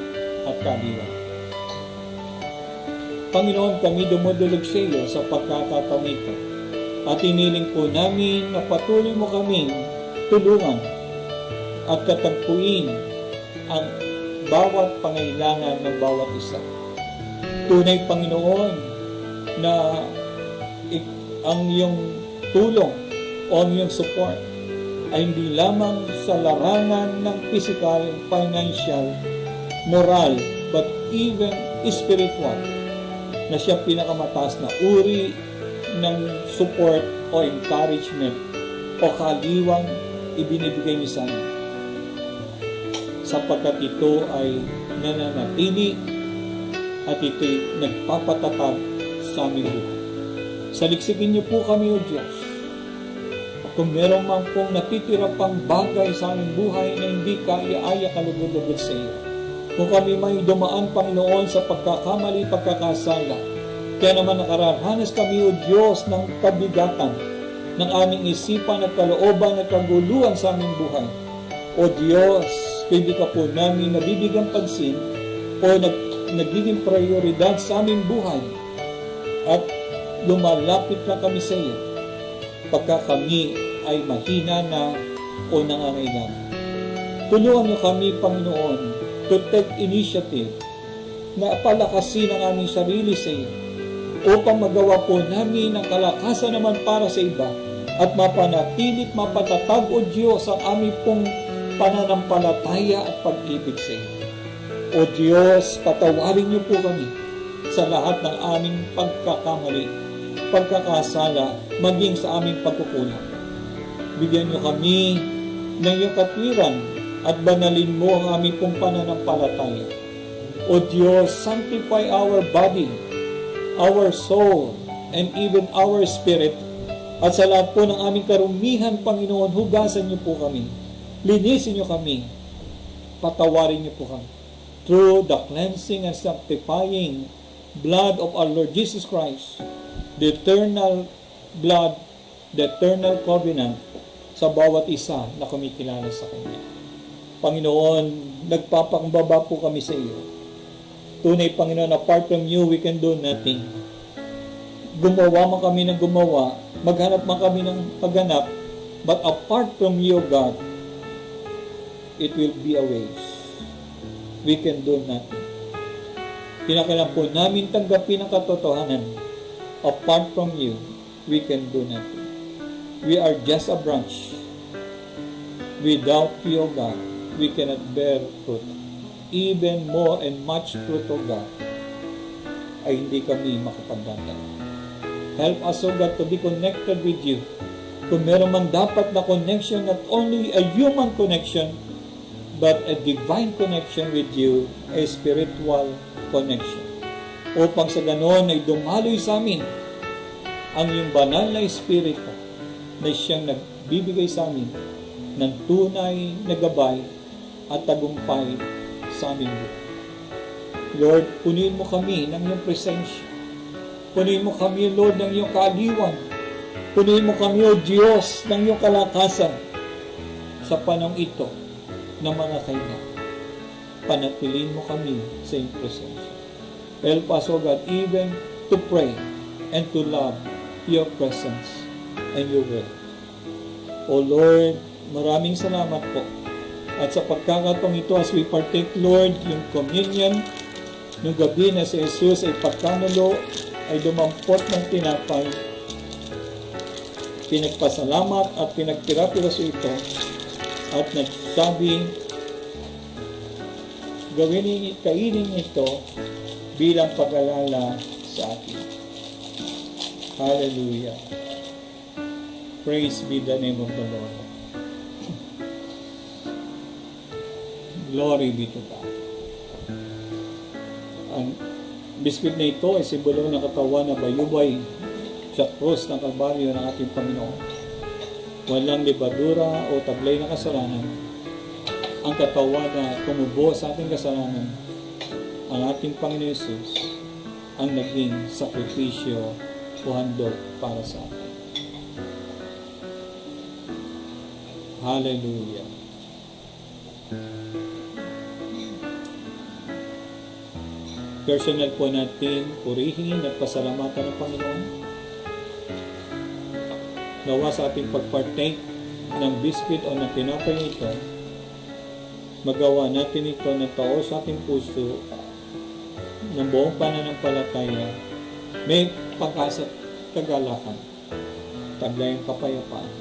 at kaaliwan. Panginoon, kami dumudulog sa iyo sa pagkakataong ito at iniling po namin na patuloy mo kaming tulungan at katagpuin ang bawat pangailangan ng bawat isa. Tunay, Panginoon, na ang iyong tulong o ang iyong support ay hindi lamang sa larangan ng physical, financial, moral, but even spiritual, na siya pinakamataas na uri ng support o encouragement o kaliwang ibinibigay niyo sa amin. Sapagkat ito ay nananatili at ito'y nagpapatatag sa aming buhay. Saliksikin niyo po kami, O Diyos, At kung meron man pong natitira pang bagay sa aming buhay na hindi kaya-aya kalugod-lugod sa iyo, kung kami may dumaan, Panginoon, sa pagkakamali, pagkakasala, kaya naman nakararanas kami, O Diyos, ng kabigatan ng aming isipan at kalooban at kaguluhan sa aming buhay. O Diyos, kung hindi ka po namin nabibigyan pansin o nagiging prioridad sa aming buhay at lumalapit na kami sa iyo pagka kami ay mahina na o nangangailangan. Tulungan niyo kami, Panginoon, to take initiative na palakasin ang aming sarili sa iyo upang magawa po namin ang kalakasan naman para sa iba at mapanatilit, mapatatag, O Diyos, ang aming pong pananampalataya at pag-ibig sa iyo. O Diyos, patawarin niyo po kami sa lahat ng aming pagkakamali, pagkakasala, maging sa aming pagkukulang. Bigyan niyo kami ng iyong katwiran at banalin mo ang aming pong pananampalataya. O Diyos, sanctify our body, our soul, and even our spirit. At sa lahat po ng aming karumihan, Panginoon, hugasan niyo po kami. Linisin niyo kami. Patawarin niyo po kami. Through the cleansing and sanctifying blood of our Lord Jesus Christ, the eternal blood, the eternal covenant sa bawat isa na kumikilala sa Kanya. Panginoon, nagpapakumbaba po kami sa iyo. Tunay, Panginoon, apart from you, we can do nothing. Gumawa man kami ng gumawa, maghanap man kami ng paghanap, but apart from you, God, it will be a waste. We can do nothing. Kinakailangan po namin tanggapin ang katotohanan. Apart from you, we can do nothing. We are just a branch. Without you, God, we cannot bear fruit. Even more and much fruit, O God, ay hindi kami makapagdantay. Help us, O God, to be connected with you. Kung meron man dapat na connection, not only a human connection, but a divine connection with you, a spiritual connection. Upang sa ganon ay dumaloy sa amin ang iyong banal na Espiritu na siyang nagbibigay sa amin ng tunay na gabay at tagumpay sa aming buhay. Lord, punuin mo kami ng iyong presensya. Punuin mo kami, Lord, ng iyong kaaliwan. Punuin mo kami, O Diyos, ng iyong kalakasan sa panahon ito na mga kailangan. Panatiliin mo kami sa iyong presensya. Help us, O God, even to pray and to love your presence and your will. O Lord, maraming salamat po. At sa pagkakataong ito, as we partake, Lord, yung communion, nung gabi na si Jesus ay pagkanulo, ay dumampot ng tinapay, pinagpasalamat at pinagtira-piraso ito, at nagsabi, kainin ito bilang pag-alala sa atin. Hallelujah. Praise be the name of the Lord. Glory be to God. Ang biskwit na ito ay simbolo ng katawan na bayubay sa krus ng Kalbaryo ng ating Panginoon. Walang libadura o taglay na kasalanan. Ang katawan na tumubo sa ating kasalanan, ang ating Panginoon Jesus, ang naging sakripisyo o handog para sa atin. Hallelujah. Personal po natin purihin at pasalamatan ng Panginoon. Nawa sa ating pagpartake ng biscuit o ng tinapay ito, magawa natin ito na tao sa ating puso ng buong pananampalataya, may pag-asa at kagalakan, taglayang kapayapaan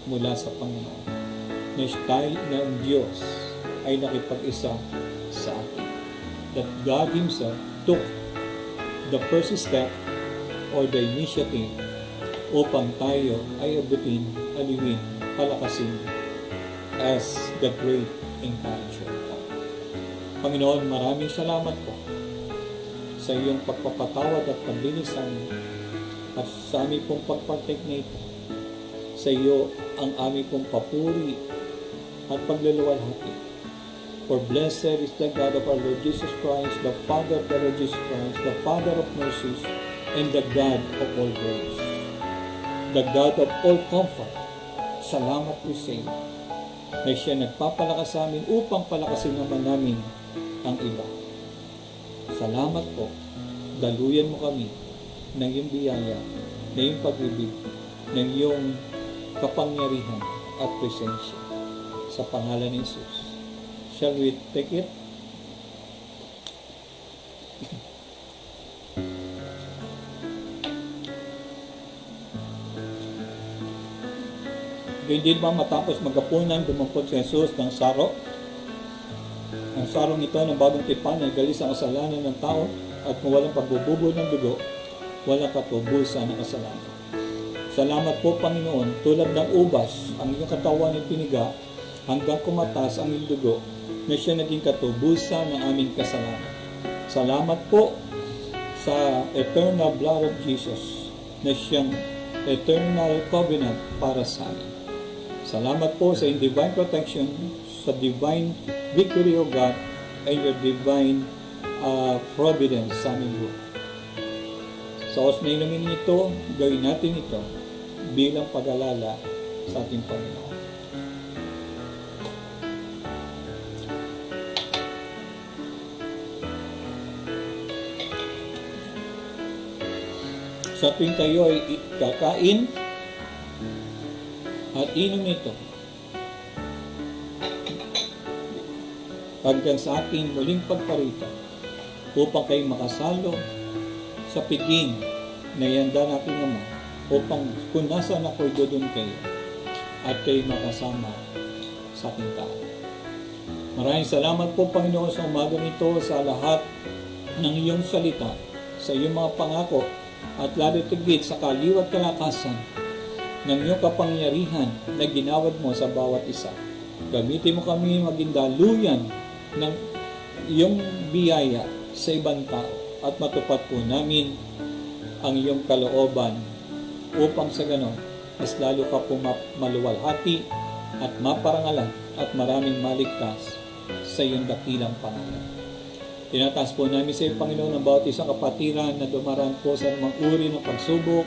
mula sa Panginoon. Na ang Diyos ay nakipag-isa sa atin. That God Himself took the first step or the initiative upang tayo ay abutin, aliwin, palakasin as the great encourager. Panginoon, maraming salamat po sa iyong pagpapatawad at paglinis sa amin at sa aming pong pagpartake na ito. Sa iyo ang aming pong papuri at pagluluwalhati. For blessed is the God of our Lord Jesus Christ, the Father of the Lord Jesus Christ, the Father of mercies, and the God of all grace, the God of all comfort. Salamat po sa iyo na siya nagpapalakas sa amin upang palakasin naman namin ang iba. Salamat po. Daluyan mo kami ng iyong biyaya, ng iyong pag-ibig, ng iyong kapangyarihan at presensya. Sa pangalan ni Jesus. Shall we take it? Hindi ba matapos magapunan, dumampot si Jesus ng saro? Ang sarong ito ng bagong tipan ay galis ang kasalanan ng tao at kung walang pagbububo ng dugo, walang katubusan ng kasalanan. Salamat po, Panginoon, tulad ng ubas, ang iyong katawan ay piniga hanggang kumatas ang iyong dugo na siya naging katubusan ng aming kasalanan. Salamat po sa eternal blood of Jesus na siyang eternal covenant para sa amin. Salamat po sa iyong divine protection, sa divine victory of God, and your divine providence sa aming buhay. Sa oras na inumin ito, gawin natin ito bilang pag-alala sa ating Panginoon. Sa tuwing tayo ay kakain at inom ito, hanggang sa aking muling pagparito upang kayo makasalo sa piging na ihanda ng aking Ama, upang kung nasaan ako'y doon kayo at kayo makasama sa aking tao. Maraming salamat po, Panginoon, sa umagang ito, sa lahat ng iyong salita, sa iyong mga pangako, at lalo tigit sa kaliwat kalakasan ng iyong kapangyarihan na ginawad mo sa bawat isa. Gamitin mo kami maging daluyan ng iyong biyaya sa ibang tao at matupad po namin ang iyong kalooban upang sa ganon mas lalo ka po maluwalhati at maparangalan at maraming maligtas sa iyong dakilang pangalan. Tinataas po namin sa iyo, Panginoon, ang bawat isang kapatiran na dumaraan po sa anumang uri ng pagsubok,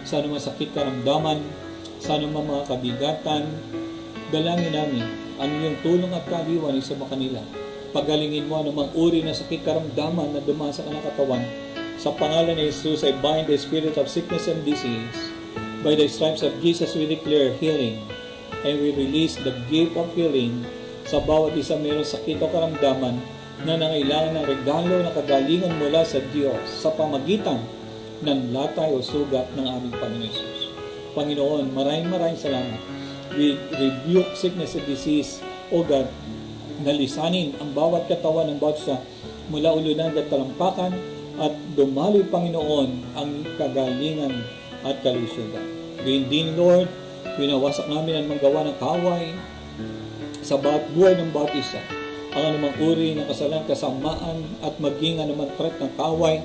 sa anumang sakit karamdaman, sa anumang mga kabigatan. Dalangin namin ang iyong tulong at kaaliwan sa mga kanila. Pagalingin mo anumang uri ng sakit karamdaman na dumaan sa kanilang katawan. Sa pangalan ni Jesus, I bind the spirit of sickness and disease. By the stripes of Jesus, we declare healing. And we release the gift of healing sa bawat isa mayroong sakit o karamdaman na nangailangan ng regalo na kagalingan mula sa Diyos sa pamagitan ng latay o sugat ng aming Panginoon Jesus. Panginoon, maraming salamat. We rebuke sickness and disease, O God, nalisanin ang bawat katawan ng bawat isa mula ulunan at talampakan at dumaloy, Panginoon, ang kagalingan at kalusugan. Gayun din, Lord, winawasak namin ang manggawa ng kaway sa bawat buhay ng bawat isa. Ang anumang uri ng kasalanan, kasamaan at maging anumang threat ng kaway,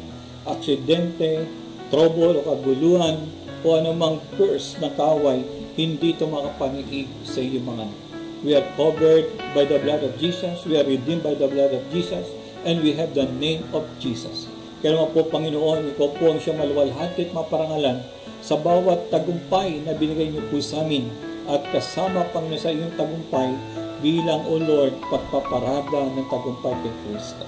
aksidente, trouble o kaguluhan o anumang curse ng kaway, hindi ito makapaniig sa iyong mga anak. We are covered by the blood of Jesus. We are redeemed by the blood of Jesus. And we have the name of Jesus. Kaya naman po, Panginoon, ikaw po ang siyang maluwalhati at maparangalan sa bawat tagumpay na binigay niyo po sa amin. At kasama, Panginoon, sa iyong tagumpay bilang, O Lord, pagpaparada ng tagumpay kay Kristo.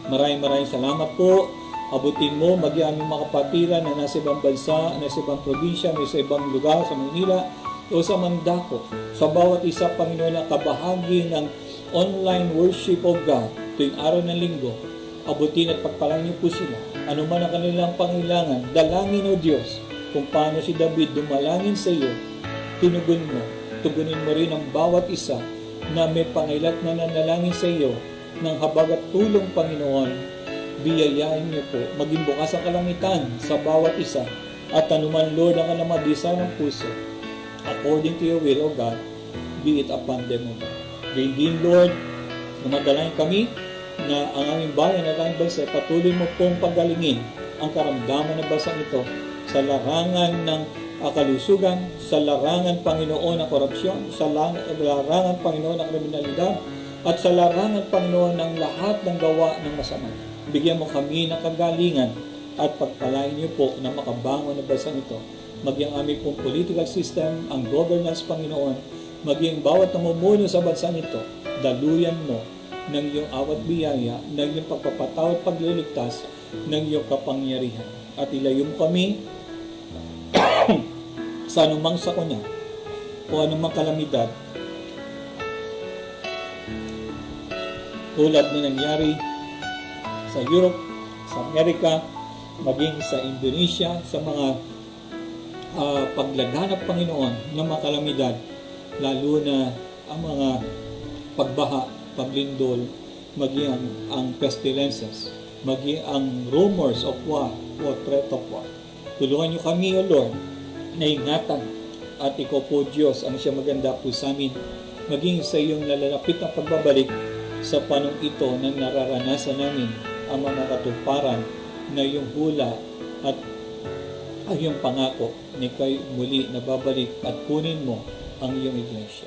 Maraming salamat po. Abutin mo, maging aming mga kapatiran na nasa ibang bansa, nasa ibang probinsya, nasa ibang lugar sa Manila, o sa Mandako. Sa bawat isa, Panginoon, na kabahagi ng online worship of God tuwing araw ng linggo, abutin at pagpalain niyo po sila. Ano man ang kanilang pangailangan, dalangin, O Diyos, kung paano si David dumalangin sa iyo, tunugon mo, tugunin mo rin ang bawat isa na may pangailat na nanalangin sa iyo ng habag at tulong, Panginoon. Biyayain niyo po, maging bukas ang kalangitan sa bawat isa at anuman, Lord, ang kanilang madisa ng puso, according to your will, O God, be it upon them, O God. Gayun din, Lord, lumadalangin kami na ang aming bayan at aming bansa, patuloy mo pong pagalingin ang karamdaman ng bansang ito sa larangan ng kalusugan, sa larangan, Panginoon, ng korupsyon, sa larangan, Panginoon, ng kriminalidad, at sa larangan, Panginoon, ng lahat ng gawa ng masama. Bigyan mo kami ng kagalingan at pagpalain niyo po na makabangon na bansang ito. Maging aming pong political system, ang governance, Panginoon, maging bawat namumuno sa bansang ito, daluyan mo ng iyong awat biyaya, ng iyong pagpapatawad, pagliligtas, ng iyong kapangyarihan. At ilayo mo kami sa anumang sakuna o anumang kalamidad tulad na nangyari sa Europe, sa Amerika, maging sa Indonesia, sa mga paglaganap, Panginoon, ng mga kalamidad, lalo na ang mga pagbaha, paglindol, maging ang pestilences, maging ang rumors of war o threat of war. Tulungan niyo kami, O Lord, na ingatan at ikaw po, Diyos, ang siya maganda po sa amin, maging sa iyong nalalapit na pagbabalik sa panong ito na nararanasan namin ang mga katuparan na iyong hula at ang iyong pangako na ikaw'y muli na babalik at kunin mo ang iyong iglesia.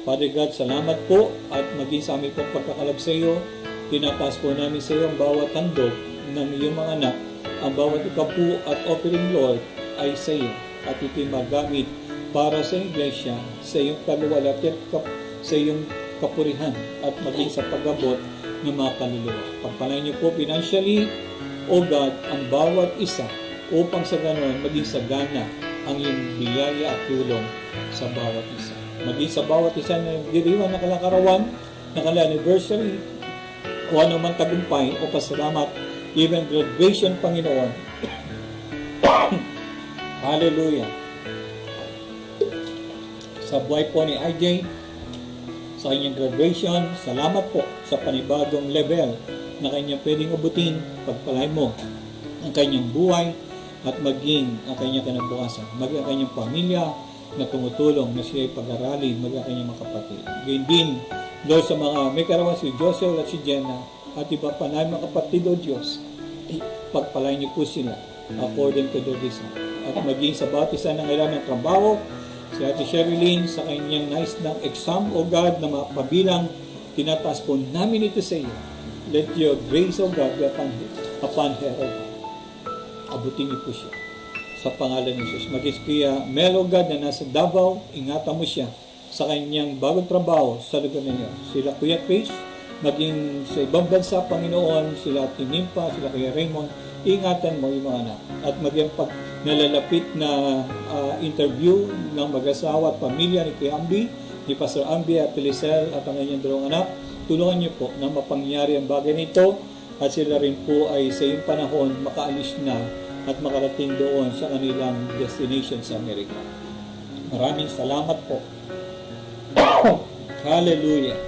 Father God, salamat po at maging sa aming pong pagkakalab sa iyo, tinataas po namin sa iyo ang bawat handog ng iyong mga anak, ang bawat ikapu at offering, Lord, ay sa iyo at ito'y magamit para sa iglesia, sa iyong kaluwalhati at sa iyong kapurihan at maging sa pag-abot ng mga kaluluwa. Pagpalain niyo po financially, O God, ang bawat isa upang sa ganon maging sagana ang iyong biyaya at tulong sa bawat isa. Maging sa bawat isa na diriwan na kalakarawan, na kala-anniversary, o anumang tagumpay o pasalamat, even graduation, Panginoon. Hallelujah. Sa buhay po ni IJ, sa kanyang graduation, salamat po sa panibagong level na kanyang pwedeng abutin. Pagpalain mo ang kanyang buhay at maging ang kanyang kinabukasan, maging ang kanyang pamilya na tumutulong na siya ay pag-aralin, maging ang kanyang mga kapatid. Gayun din, Lord, sa mga may karawan si Joseph at si Jenna at iba pa na mga kapatid, O Diyos, pagpalain niyo po sila according to their desire. At maging sa bawat isa ng ilan ng trabaho, si Ate Sherilyn sa kanyang nice ng exam, O God, na mapabilang, tinataas po namin ito sa iyo. Let your grace, O God, be upon her, O God. Abutin niyo po siya sa pangalan ni Jesus. Maging kaya Mel, O God, na nasa Davao, ingatan mo siya sa kanyang bagong trabaho sa lugar ninyo. Sila Kuya Chris, maging sa ibang bansa, Panginoon, sila Tinimpa, sila Kuya Raymond, ingatan mo yung mga anak. At maging pag nalalapit na interview ng mag-asawa at pamilya ni Kuya Ambi, ni Pastor Ambi at Felicel at ang kanyang dalawang anak, tulungan niyo po na mapangyari ang bagay nito at sila rin po ay sa iyong panahon makaalis na at makarating doon sa kanilang destination sa Amerika. Maraming salamat po. Hallelujah.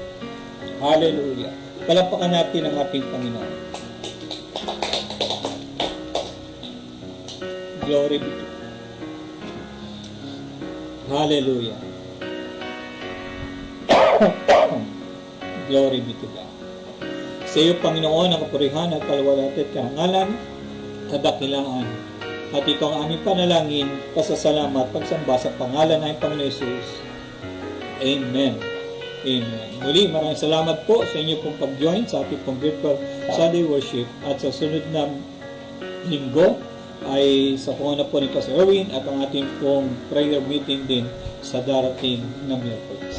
Hallelujah. Palapakan natin ang ating Panginoon. Glory be to God. Hallelujah. Glory be to God. Sa iyo, Panginoon, ang kapurihan at kaluwalhati at karangalan, kadakilaan. At ito ang aming panalangin, pasasalamat, pagsamba sa pangalan ng Panginoon Jesus. Amen. Amen. Muli, maraming salamat po sa inyo pong pag-join sa ating pong virtual Sunday worship. At sa sunod na linggo ay sa panguna po ni Pastor Erwin at ang ating pong prayer meeting din sa darating na Miyerkules.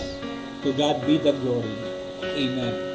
To God be the glory. Amen.